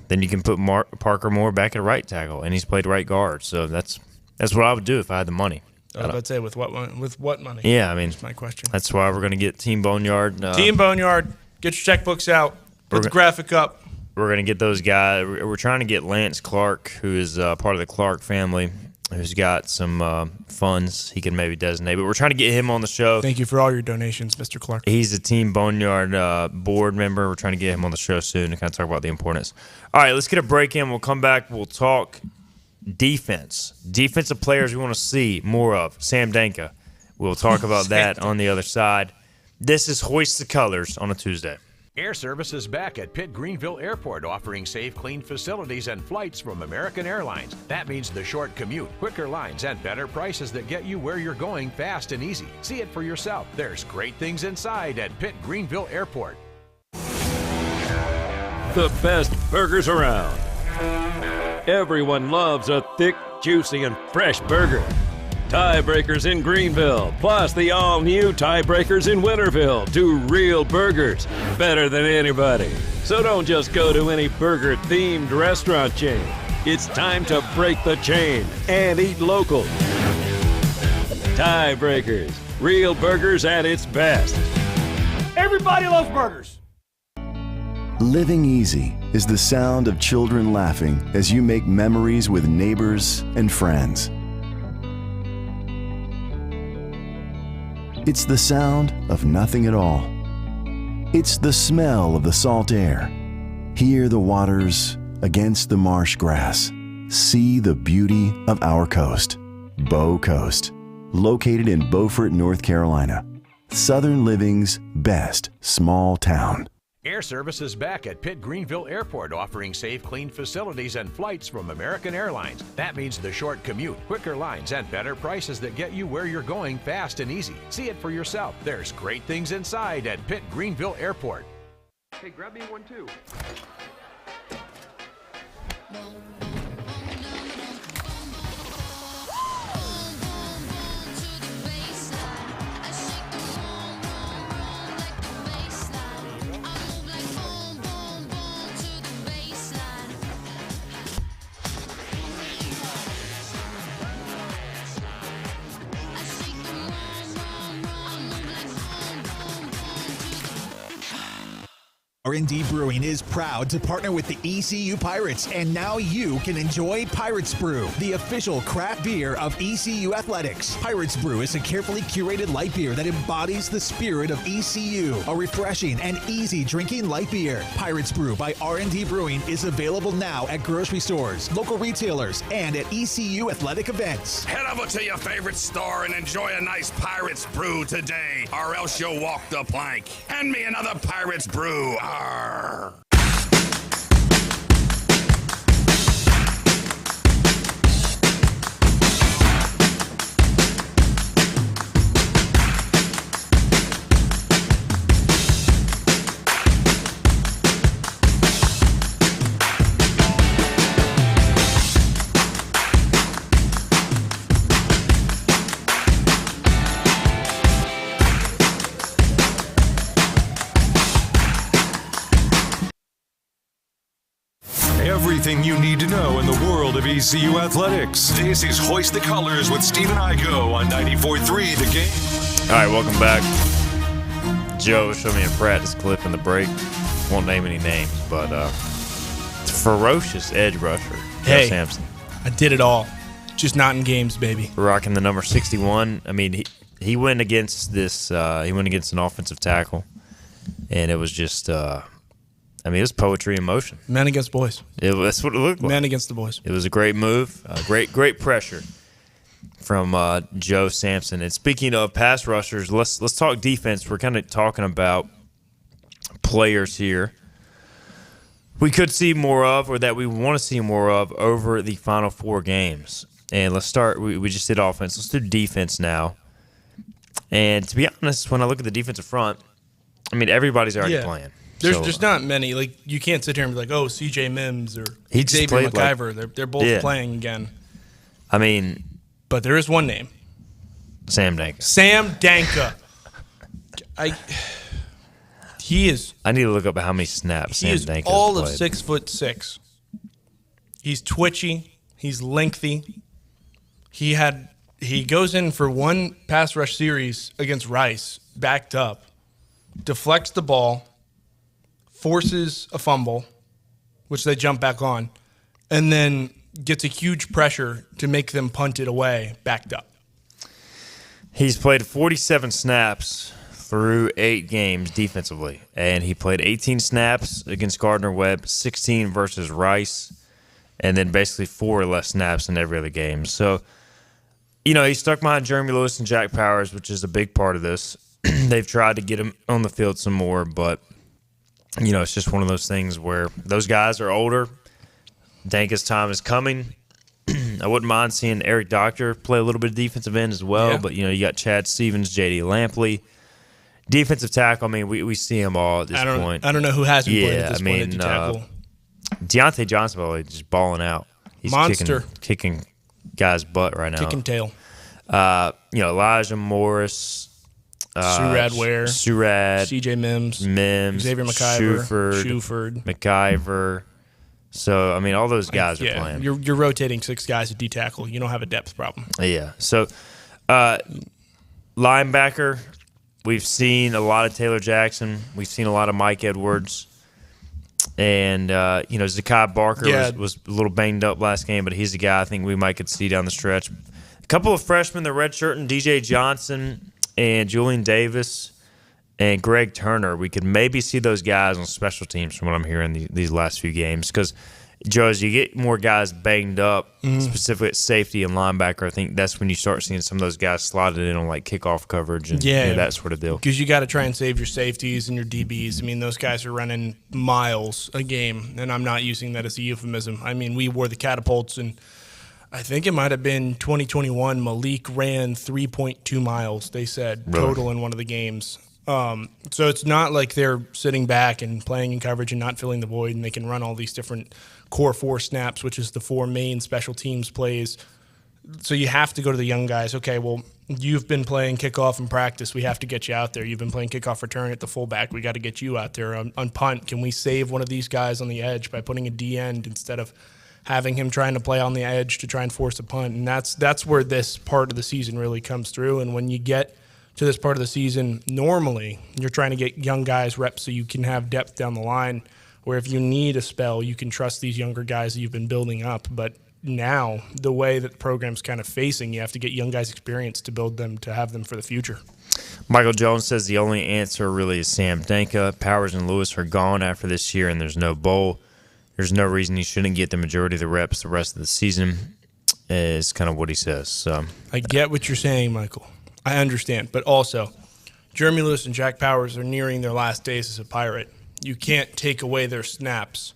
then you can put Parker Moore back at right tackle, and he's played right guard. So that's what I would do if I had the money. I was about to say, with what money? Yeah, I mean, that's my question. That's why we're going to get Team Boneyard. Team Boneyard, get your checkbooks out. Put the graphic up. We're going to get those guys. We're trying to get Lance Clark, who is part of the Clark family, who's got some funds he can maybe designate. But we're trying to get him on the show. Thank you for all your donations, Mr. Clark. He's a Team Boneyard board member. We're trying to get him on the show soon to kind of talk about the importance. All right, let's get a break in. We'll come back. We'll talk defense. Defensive players we want to see more of. Sam Danka. We'll talk about that on the other side. This is Hoist the Colors on a Tuesday. Air Service is back at Pitt Greenville Airport, offering safe, clean facilities and flights from American Airlines. That means the short commute, quicker lines, and better prices that get you where you're going fast and easy. See it for yourself. There's great things inside at Pitt Greenville Airport. The best burgers around. Everyone loves a thick, juicy, and fresh burger. Tiebreakers in Greenville, plus the all-new Tiebreakers in Winterville. Do real burgers better than anybody. So don't just go to any burger-themed restaurant chain. It's time to break the chain and eat local. Tiebreakers, real burgers at its best. Everybody loves burgers. Living easy is the sound of children laughing as you make memories with neighbors and friends. It's the sound of nothing at all. It's the smell of the salt air. Hear the waters against the marsh grass. See the beauty of our coast. Bow Coast, located in Beaufort, North Carolina. Southern Living's best small town. Air Service is back at Pitt Greenville Airport, offering safe, clean facilities and flights from American Airlines. That means the short commute, quicker lines, and better prices that get you where you're going fast and easy. See it for yourself. There's great things inside at Pitt Greenville Airport. Hey, grab me one too. R&D Brewing is proud to partner with the ECU Pirates, and now you can enjoy Pirates Brew, the official craft beer of ECU Athletics. Pirates Brew is a carefully curated light beer that embodies the spirit of ECU, a refreshing and easy drinking light beer. Pirates Brew by R&D Brewing is available now at grocery stores, local retailers, and at ECU athletic events. Head over to your favorite store and enjoy a nice Pirates Brew today, or else you'll walk the plank. Hand me another Pirates Brew. Arr. Everything you need to know in the world of ECU athletics. This is Hoist the Colors with Stephen Igo on 94.3 The Game. All right, welcome back. Joe showed me a practice clip in the break. Won't name any names, but ferocious edge rusher. Hey, Sampson. I did it all. Just not in games, baby. Rocking the number 61. I mean, he went against this. He went against an offensive tackle, and it was just. I mean, it was poetry in motion. Men against boys. That's what it looked like. Men against the boys. It was a great move. Great pressure from Joe Sampson. And speaking of pass rushers, let's talk defense. We're kind of talking about players here we could see more of, or that we want to see more of over the final 4 games. And let's start. We just did offense. Let's do defense now. And to be honest, when I look at the defensive front, I mean, everybody's already playing. There's not many. Like, you can't sit here and be like, oh, C.J. Mims or Xavier McIver. They're both playing again. I mean, but there is one name. Sam Danka. Sam Danka. He is. I need to look up how many snaps Sam Danka has played. He is all of 6'6". He's twitchy. He's lengthy. He goes in for one pass rush series against Rice, backed up, deflects the ball, forces a fumble, which they jump back on, and then gets a huge pressure to make them punt it away, backed up. He's played 47 snaps through 8 games defensively, and he played 18 snaps against Gardner-Webb, 16 versus Rice, and then basically 4 or less snaps in every other game. So, you know, he's stuck behind Jeremy Lewis and Jack Powers, which is a big part of this. They've tried to get him on the field some more, but, you know, it's just one of those things where those guys are older. Danka's time is coming. I wouldn't mind seeing Eric Doctor play a little bit of defensive end as well, but, you know, you got Chad Stevens, J.D. Lampley. Defensive tackle, I mean, we see them all at this point. I don't know who hasn't played at this point at D tackle. Deontay Johnson, just balling out. He's monster. Kicking guys' butt right now. Kicking tail. You know, Elijah Morris. Surad Ware. C.J. Mims. Xavier McIver. Shuford. McIver. So, I mean, all those guys are playing. You're rotating 6 guys at D tackle. You don't have a depth problem. Yeah. So, linebacker, we've seen a lot of Taylor Jackson. We've seen a lot of Mike Edwards. And, you know, Zakai Barker was a little banged up last game, but he's a guy I think we might could see down the stretch. A couple of freshmen, the redshirting, DJ Johnson and Julian Davis and Greg Turner. We could maybe see those guys on special teams from what I'm hearing these last few games. Because, Joe, as you get more guys banged up, specifically at safety and linebacker, I think that's when you start seeing some of those guys slotted in on, like, kickoff coverage and that sort of deal. Because you got to try and save your safeties and your DBs. I mean, those guys are running miles a game, and I'm not using that as a euphemism. I mean, we wore the catapults, and I think it might have been 2021. Malik ran 3.2 miles, they said, total in one of the games. So it's not like they're sitting back and playing in coverage and not filling the void, and they can run all these different core 4 snaps, which is the 4 main special teams plays. So you have to go to the young guys. Okay, well, you've been playing kickoff in practice. We have to get you out there. You've been playing kickoff return at the fullback. We got to get you out there. On punt, can we save one of these guys on the edge by putting a D end instead of having him trying to play on the edge to try and force a punt? And that's where this part of the season really comes through. And when you get to this part of the season, normally you're trying to get young guys reps so you can have depth down the line, where if you need a spell, you can trust these younger guys that you've been building up. But now, the way that the program's kind of facing, you have to get young guys experience to build them, to have them for the future. Michael Jones says the only answer really is Sam Danka. Powers and Lewis are gone after this year, and there's no bowl. There's no reason he shouldn't get the majority of the reps the rest of the season, is kind of what he says. So I get what you're saying, Michael. I understand. But also, Jeremy Lewis and Jack Powers are nearing their last days as a Pirate. You can't take away their snaps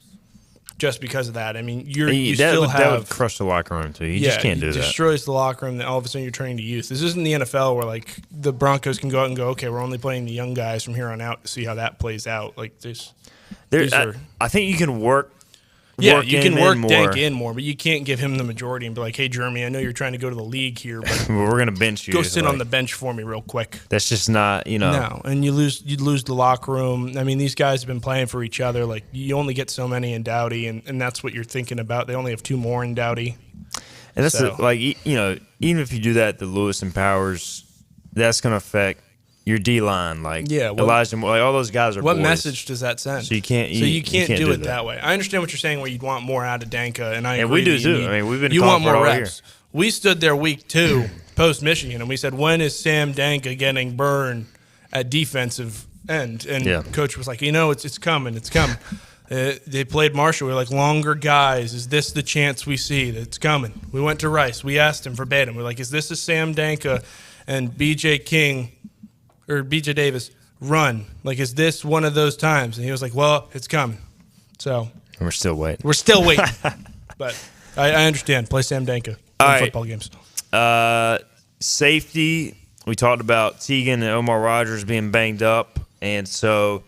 just because of that. I mean, that would crush the locker room too. You just can't do that. It destroys the locker room. That all of a sudden you're turning to youth. This isn't the NFL where like the Broncos can go out and go, okay, we're only playing the young guys from here on out to see how that plays out. Like I think you can work. Yeah, you can work Dank in more, but you can't give him the majority and be like, hey, Jeremy, I know you're trying to go to the league here, but we're going to bench you. Go sit on the bench for me real quick. That's just not, No, and you'd lose the locker room. I mean, these guys have been playing for each other. Like, you only get so many in Dowdy, and that's what you're thinking about. They only have 2 more in Dowdy. And that's even if you do that, the Lewis and Powers, that's going to affect your D-line, Elijah, all those guys are What boys. message does that send? So you can't do it that way. I understand what you're saying, where you'd want more out of Danka, and I agree. We do too. I mean, we've been you talking want more about reps. We stood there week 2 post Michigan, and we said, when is Sam Danka getting burned at defensive end? And Coach was like, it's coming, it's coming. They played Marshall. We were like, longer guys. Is this the chance we see that's coming? We went to Rice. We asked him verbatim. We're like, is this a Sam Danka and B.J. King or B.J. Davis run? Like, is this one of those times? And he was like, well, it's coming. So we're still waiting. We're still waiting. But I understand. Play Sam Danka in football games. Safety. We talked about Teagan and Omar Rogers being banged up. And so,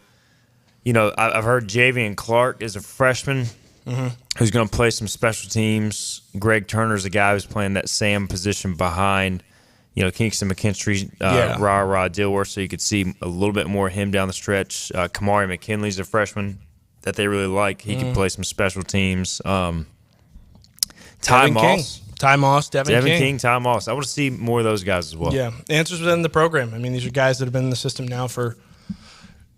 I've heard Javian Clark is a freshman who's going to play some special teams. Greg Turner's a guy who's playing that Sam position behind, Kingston McKinstry, Ra Dilworth, so you could see a little bit more of him down the stretch. Kamari McKinley's a freshman that they really like. He can play some special teams. Ty Moss. Ty Moss, Devin King, Ty Moss. I want to see more of those guys as well. Yeah, answers within the program. I mean, these are guys that have been in the system now for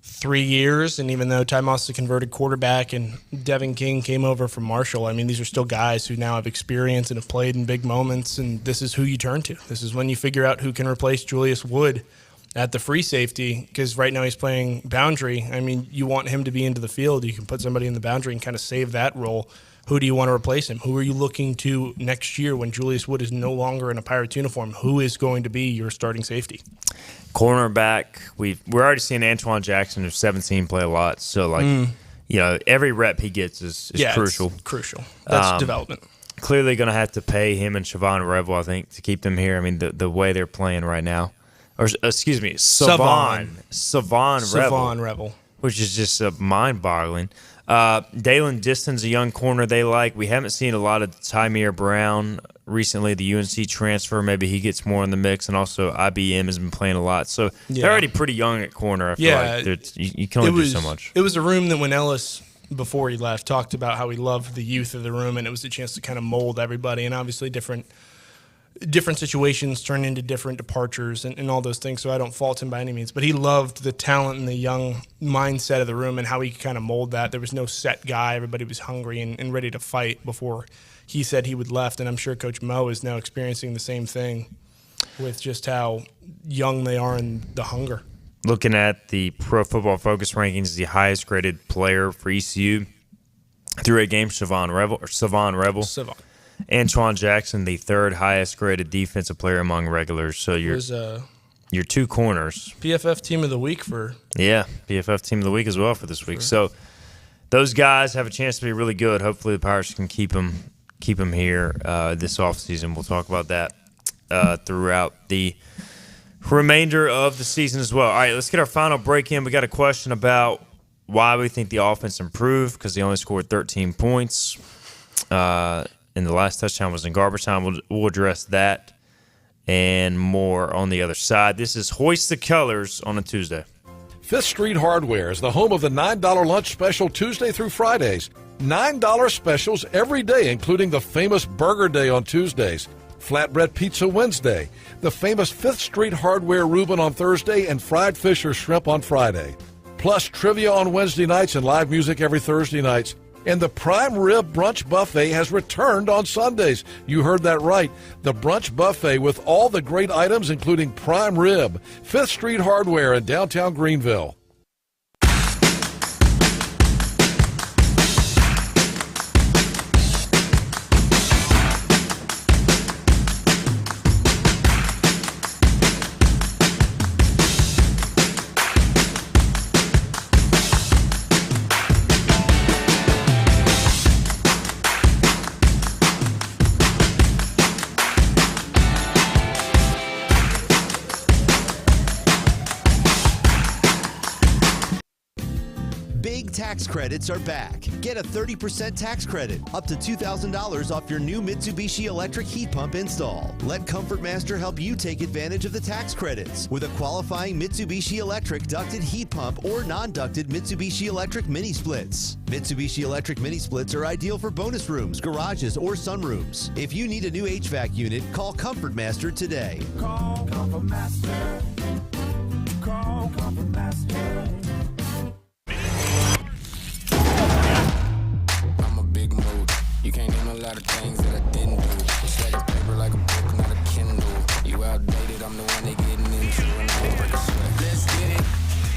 3 years, and even though Ty Moss is a converted quarterback and Devin King came over from Marshall, I mean, these are still guys who now have experience and have played in big moments, and this is who you turn to. This is when you figure out who can replace Julius Wood at the free safety, because right now he's playing boundary. I mean, you want him to be into the field. You can put somebody in the boundary and kind of save that role. Who do you want to replace him? Who are you looking to next year when Julius Wood is no longer in a Pirates uniform? Who is going to be your starting safety? Cornerback, we're already seeing Antoine Jackson, who's 17, play a lot. So, every rep he gets is crucial. It's crucial. That's development. Clearly going to have to pay him and Siobhan Revel, I think, to keep them here. I mean, the way they're playing right now. Or, excuse me, Siobhan Revel. Which is just mind-boggling. Dalen Diston's a young corner they like. We haven't seen a lot of Tymir Brown recently, the UNC transfer. Maybe he gets more in the mix, and also IBM has been playing a lot. So they're already pretty young at corner. I feel like you can only do so much. It was a room that when Ellis, before he left, talked about how he loved the youth of the room, and it was a chance to kind of mold everybody, and obviously different situations turn into different departures and all those things, so I don't fault him by any means. But he loved the talent and the young mindset of the room and how he could kind of mold that. There was no set guy. Everybody was hungry and ready to fight before he said he would left, and I'm sure Coach Mo is now experiencing the same thing with just how young they are and the hunger. Looking at the Pro Football Focus rankings, the highest graded player for ECU through 8 games, Siobhan Revel. Antoine Jackson, the third highest graded defensive player among regulars. So your 2 corners. PFF Team of the Week PFF Team of the Week as well for this week. So those guys have a chance to be really good. Hopefully the Pirates can keep them here this offseason. We'll talk about that throughout the remainder of the season as well. All right, let's get our final break in. We got a question about why we think the offense improved, because they only scored 13 points. And the last touchdown was in garbage time. We'll address that and more on the other side. This is Hoist the Colors on a Tuesday. 5th Street Hardware is the home of the $9 lunch special Tuesday through Fridays. $9 specials every day, including the famous Burger Day on Tuesdays, Flatbread Pizza Wednesday, the famous 5th Street Hardware Reuben on Thursday, and fried fish or shrimp on Friday. Plus trivia on Wednesday nights and live music every Thursday nights. And the Prime Rib Brunch Buffet has returned on Sundays. You heard that right. The Brunch Buffet with all the great items, including prime rib. 5th Street Hardware in downtown Greenville. Tax credits are back. Get a 30% tax credit, up to $2,000 off your new Mitsubishi electric heat pump install. Let Comfort Master help you take advantage of the tax credits with a qualifying Mitsubishi electric ducted heat pump or non-ducted Mitsubishi electric mini splits. Mitsubishi electric mini splits are ideal for bonus rooms, garages, or sunrooms. If you need a new HVAC unit, call Comfort Master today. Call Comfort Master. Call Comfort Master. You can't name a lot of things that I didn't do. Stacking paper like a book, not a Kindle. You outdated, I'm the one they getting into, and I ain't break a sweat. Let's get it,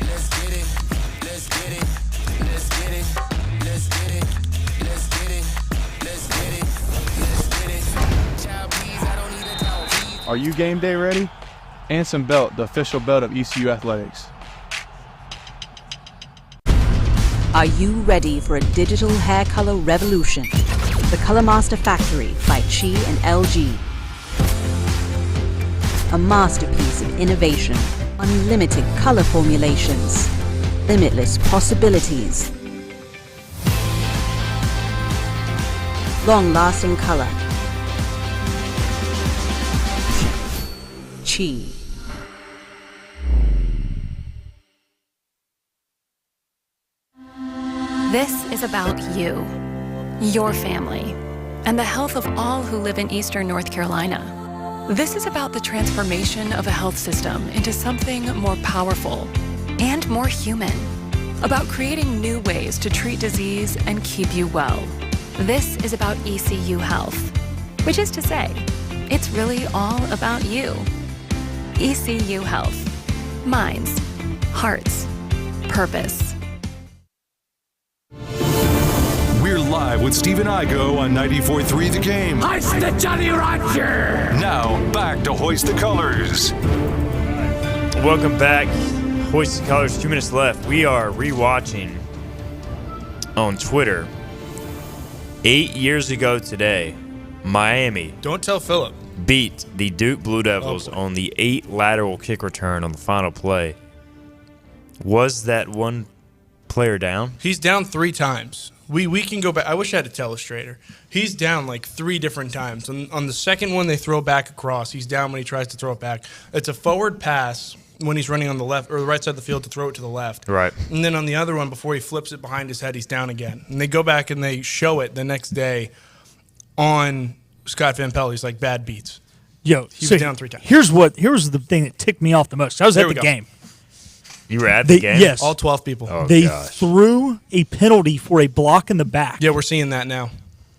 let's get it, let's get it, let's get it, let's Are you game day ready? Anson Belt, the official belt of ECU Athletics. Are you ready for a digital hair color revolution? The Color Master Factory by Chi and LG. A masterpiece of innovation, unlimited color formulations, limitless possibilities. Long-lasting color. Chi. This is about you, your family, and the health of all who live in Eastern North Carolina. This is about the transformation of a health system into something more powerful and more human. About creating new ways to treat disease and keep you well. This is about ECU Health, which is to say, it's really all about you. ECU Health. Minds, hearts, purpose. We're live with Stephen Igo on 94.3 The Game. Hoist the Jolly Roger! Now, back to Hoist the Colors. Welcome back. Hoist the Colors, 2 minutes left. We are rewatching on Twitter. 8 years ago today, Miami. Don't tell Philip. Beat the Duke Blue Devils on the 8 lateral kick return on the final play. Was that one player down? He's down 3 times. We can go back. I wish I had a telestrator. He's down like 3 different times. On the second one, they throw back across. He's down when he tries to throw it back. It's a forward pass when he's running on the left or the right side of the field to throw it to the left. Right. And then on the other one, before he flips it behind his head, he's down again. And they go back and they show it the next day on Scott Van Pelt. He's like, bad beats. Yo, he was down 3 times. Here's the thing that ticked me off the most. I was at the game. You were at the game? Yes. All 12 people. Oh, they gosh. threw a penalty for a block in the back. Yeah, we're seeing that now.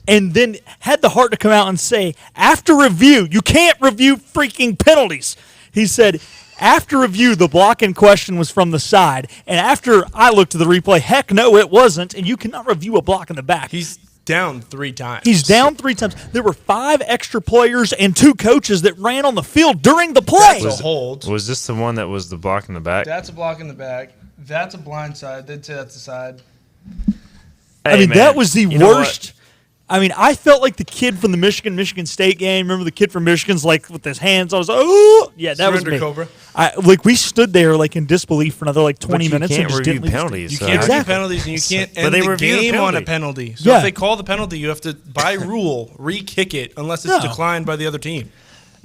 And then had the heart to come out and say, after review, you can't review freaking penalties. He said, after review, the block in question was from the side. And after I looked at the replay, heck no, it wasn't. And you cannot review a block in the back. He's down 3 times. He's down 3 times. There were 5 extra players and 2 coaches that ran on the field during the play. That's a hold. Was this the one that was the block in the back? That's a block in the back. That's a blind side. They'd say that's a side. I mean, that was the worst. I mean, I felt like the kid from the Michigan State game. Remember the kid from Michigan's like with his hands. I was like, oh, yeah, that was me. Cobra. We stood there like in disbelief for another like 20 minutes. Can't and just review didn't penalties. You can't review penalties, and you can't end the game on a penalty. So if they call the penalty, you have to, by rule, re-kick it unless it's declined by the other team.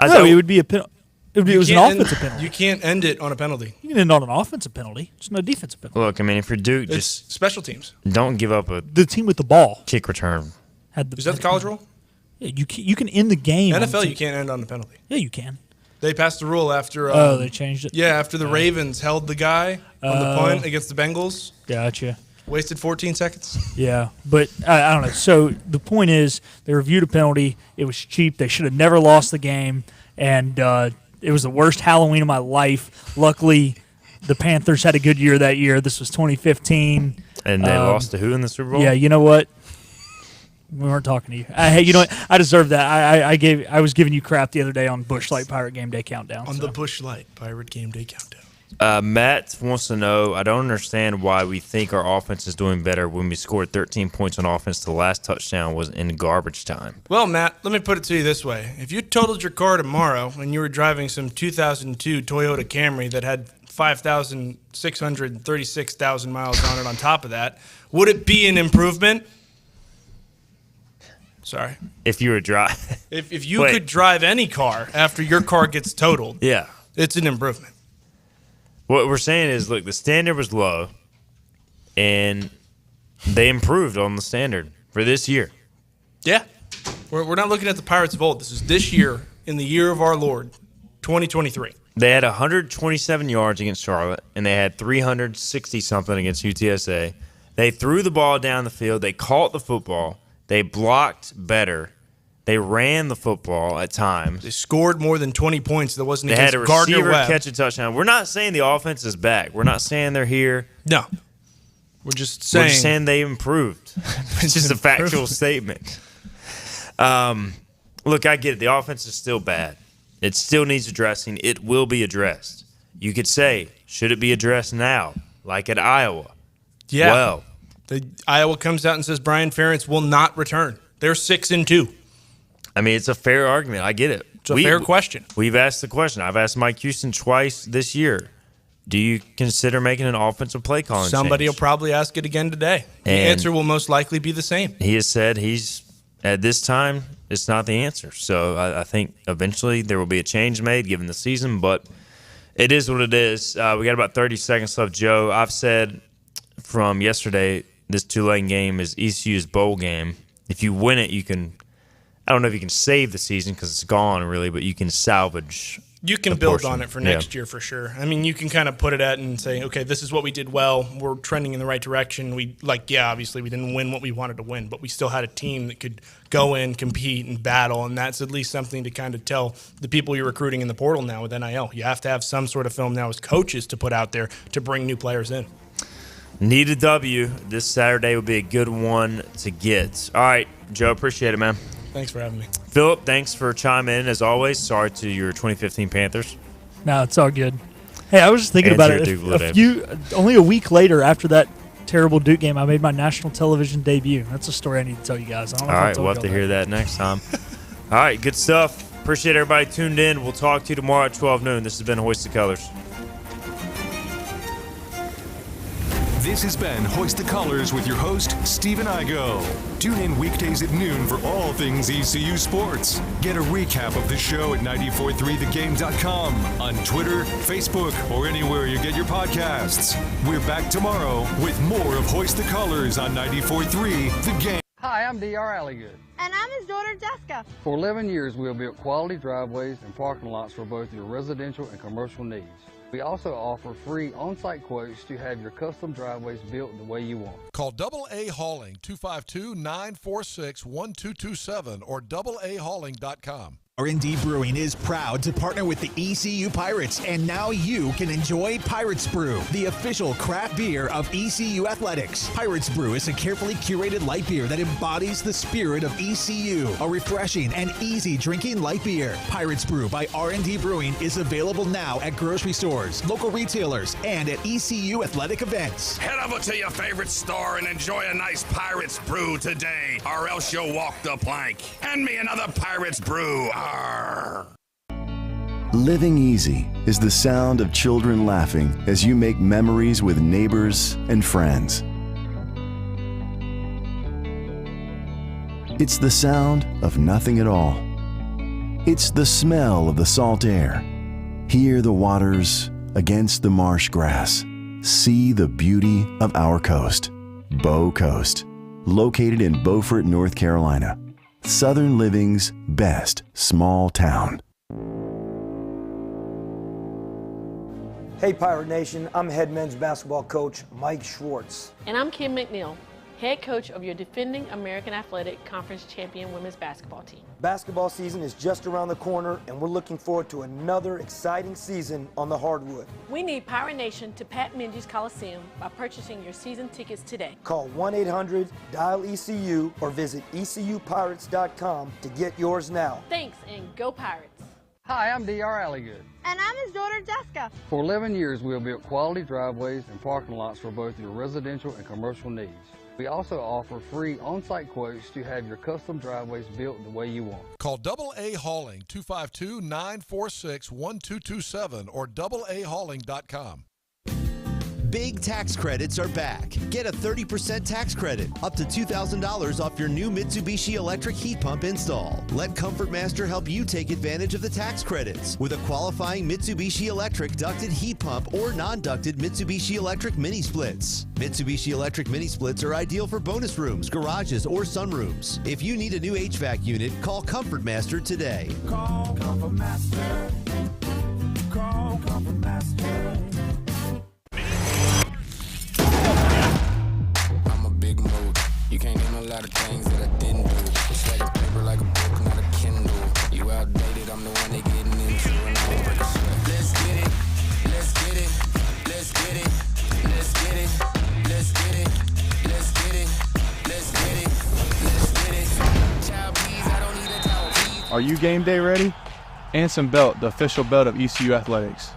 No, it would be a penalty. It was an offensive penalty. You can't end it on a penalty. You can end on an offensive penalty. It's no defensive penalty. Look, I mean, if you're Duke, It's just special teams. don't give up The team with the ball kick return. Is that the college rule? Yeah, you can end the game. NFL, you can't end on a penalty. Yeah, you can. They passed the rule after. They changed it. Yeah, after the Ravens held the guy on the punt against the Bengals. Gotcha. Wasted 14 seconds. Yeah, but I don't know. So the point is, they reviewed a penalty. It was cheap. They should have never lost the game, and it was the worst Halloween of my life. Luckily, the Panthers had a good year that year. This was 2015. And they lost to who in the Super Bowl? Yeah, you know what? We weren't talking to you. Hey, you know what? I deserve that. I was giving you crap the other day on Busch Light Pirate Game Day Countdown. On the Busch Light Pirate Game Day Countdown. Matt wants to know, I don't understand why we think our offense is doing better when we scored 13 points on offense. The last touchdown was in garbage time. Well, Matt, let me put it to you this way. If you totaled your car tomorrow and you were driving some 2002 Toyota Camry that had 5,636,000 miles on it on top of that, would it be an improvement? Sorry. If you were driving. If you could drive any car after your car gets totaled, yeah, it's an improvement. What we're saying is, look, the standard was low, and they improved on the standard for this year. Yeah. We're not looking at the Pirates of old. This is this year, in the year of our Lord, 2023. They had 127 yards against Charlotte, and they had 360-something against UTSA. They threw the ball down the field. They caught the football. They blocked better. They ran the football at times. They scored more than 20 points. That wasn't they against had a Gardner receiver Webb. catch a touchdown. We're not saying the offense is back. We're not saying they're here. No. We're just saying they improved. It's just a factual statement. Look, I get it. The offense is still bad. It still needs addressing. It will be addressed. You could say, should it be addressed now, like at Iowa? Yeah. Well, Iowa comes out and says Brian Ferentz will not return. They're 6-2. I mean, it's a fair argument. I get it. It's a fair question. We've asked the question. I've asked Mike Houston twice this year. Do you consider making an offensive play calling Somebody change? will probably ask it again today. The answer will most likely be the same. He has said at this time, it's not the answer. So I think eventually there will be a change made given the season, but it is what it is. We got about 30 seconds left, Joe. I've said from yesterday, this Tulane game is ECU's bowl game. If you win it, you can – I don't know if you can save the season because it's gone really, but you can salvage – you can build on it for next year for sure. I mean, you can kind of put it at and say, okay, this is what we did well. We're trending in the right direction. Obviously we didn't win what we wanted to win, but we still had a team that could go in, compete, and battle, and that's at least something to kind of tell the people you're recruiting in the portal now with NIL. You have to have some sort of film now as coaches to put out there to bring new players in. Need a W. This Saturday would be a good one to get. All right, Joe, appreciate it, man. Thanks for having me. Philip, thanks for chiming in, as always. Sorry to your 2015 Panthers. No, it's all good. Hey, I was just thinking about it. Only a week later after that terrible Duke game, I made my national television debut. That's a story I need to tell you guys. All right, we'll have to hear that next time. All right, good stuff. Appreciate everybody tuned in. We'll talk to you tomorrow at 12 noon. This has been Hoist the Colors. This has been Hoist the Colors with your host, Stephen Igo. Tune in weekdays at noon for all things ECU sports. Get a recap of the show at 943thegame.com, on Twitter, Facebook, or anywhere you get your podcasts. We're back tomorrow with more of Hoist the Colors on 943 The Game. Hi, I'm D.R. Alligood. And I'm his daughter, Jessica. For 11 years, we have built quality driveways and parking lots for both your residential and commercial needs. We also offer free on-site quotes to have your custom driveways built the way you want. Call AA Hauling 252-946-1227 or AAHauling.com. R&D Brewing is proud to partner with the ECU Pirates, and now you can enjoy Pirates Brew, the official craft beer of ECU Athletics. Pirates Brew is a carefully curated light beer that embodies the spirit of ECU, a refreshing and easy drinking light beer. Pirates Brew by R&D Brewing is available now at grocery stores, local retailers, and at ECU athletic events. Head over to your favorite store and enjoy a nice Pirates Brew today, or else you'll walk the plank. Hand me another Pirates Brew. Living easy is the sound of children laughing as you make memories with neighbors and friends. It's the sound of nothing at all. It's the smell of the salt air. Hear the waters against the marsh grass. See the beauty of our coast. Bow Coast, located in Beaufort, North Carolina. Southern Living's best small town. Hey Pirate Nation, I'm head men's basketball coach Mike Schwartz. And I'm Kim McNeil, head coach of your defending American Athletic Conference champion women's basketball team. Basketball season is just around the corner, and we're looking forward to another exciting season on the hardwood. We need Pirate Nation to Pat Minji's Coliseum by purchasing your season tickets today. Call 1-800-DIAL-ECU or visit ECUPirates.com to get yours now. Thanks, and go Pirates. Hi, I'm D.R. Alligood. And I'm his daughter, Jessica. For 11 years, we have built quality driveways and parking lots for both your residential and commercial needs. We also offer free on-site quotes to have your custom driveways built the way you want. Call AA Hauling 252-946-1227 or AAHauling.com. Big tax credits are back. Get a 30% tax credit, up to $2,000 off your new Mitsubishi electric heat pump install. Let Comfort Master help you take advantage of the tax credits with a qualifying Mitsubishi electric ducted heat pump or non-ducted Mitsubishi electric mini splits. Mitsubishi electric mini splits are ideal for bonus rooms, garages, or sunrooms. If you need a new HVAC unit, call Comfort Master today. Call Comfort Master. Call Comfort Master. You can't name a lot of things that I didn't do. It's like a paper, like a book, not a Kindle. You outdated, I'm the one they getting into, and I won't break a sweat. Let's get it, let's get it, let's get it, let's get it, let's get it, let's get it, let's get it, let's get it. Child, please, I don't need a dog. Are you game day ready? Anson Belt, the official belt of ECU Athletics.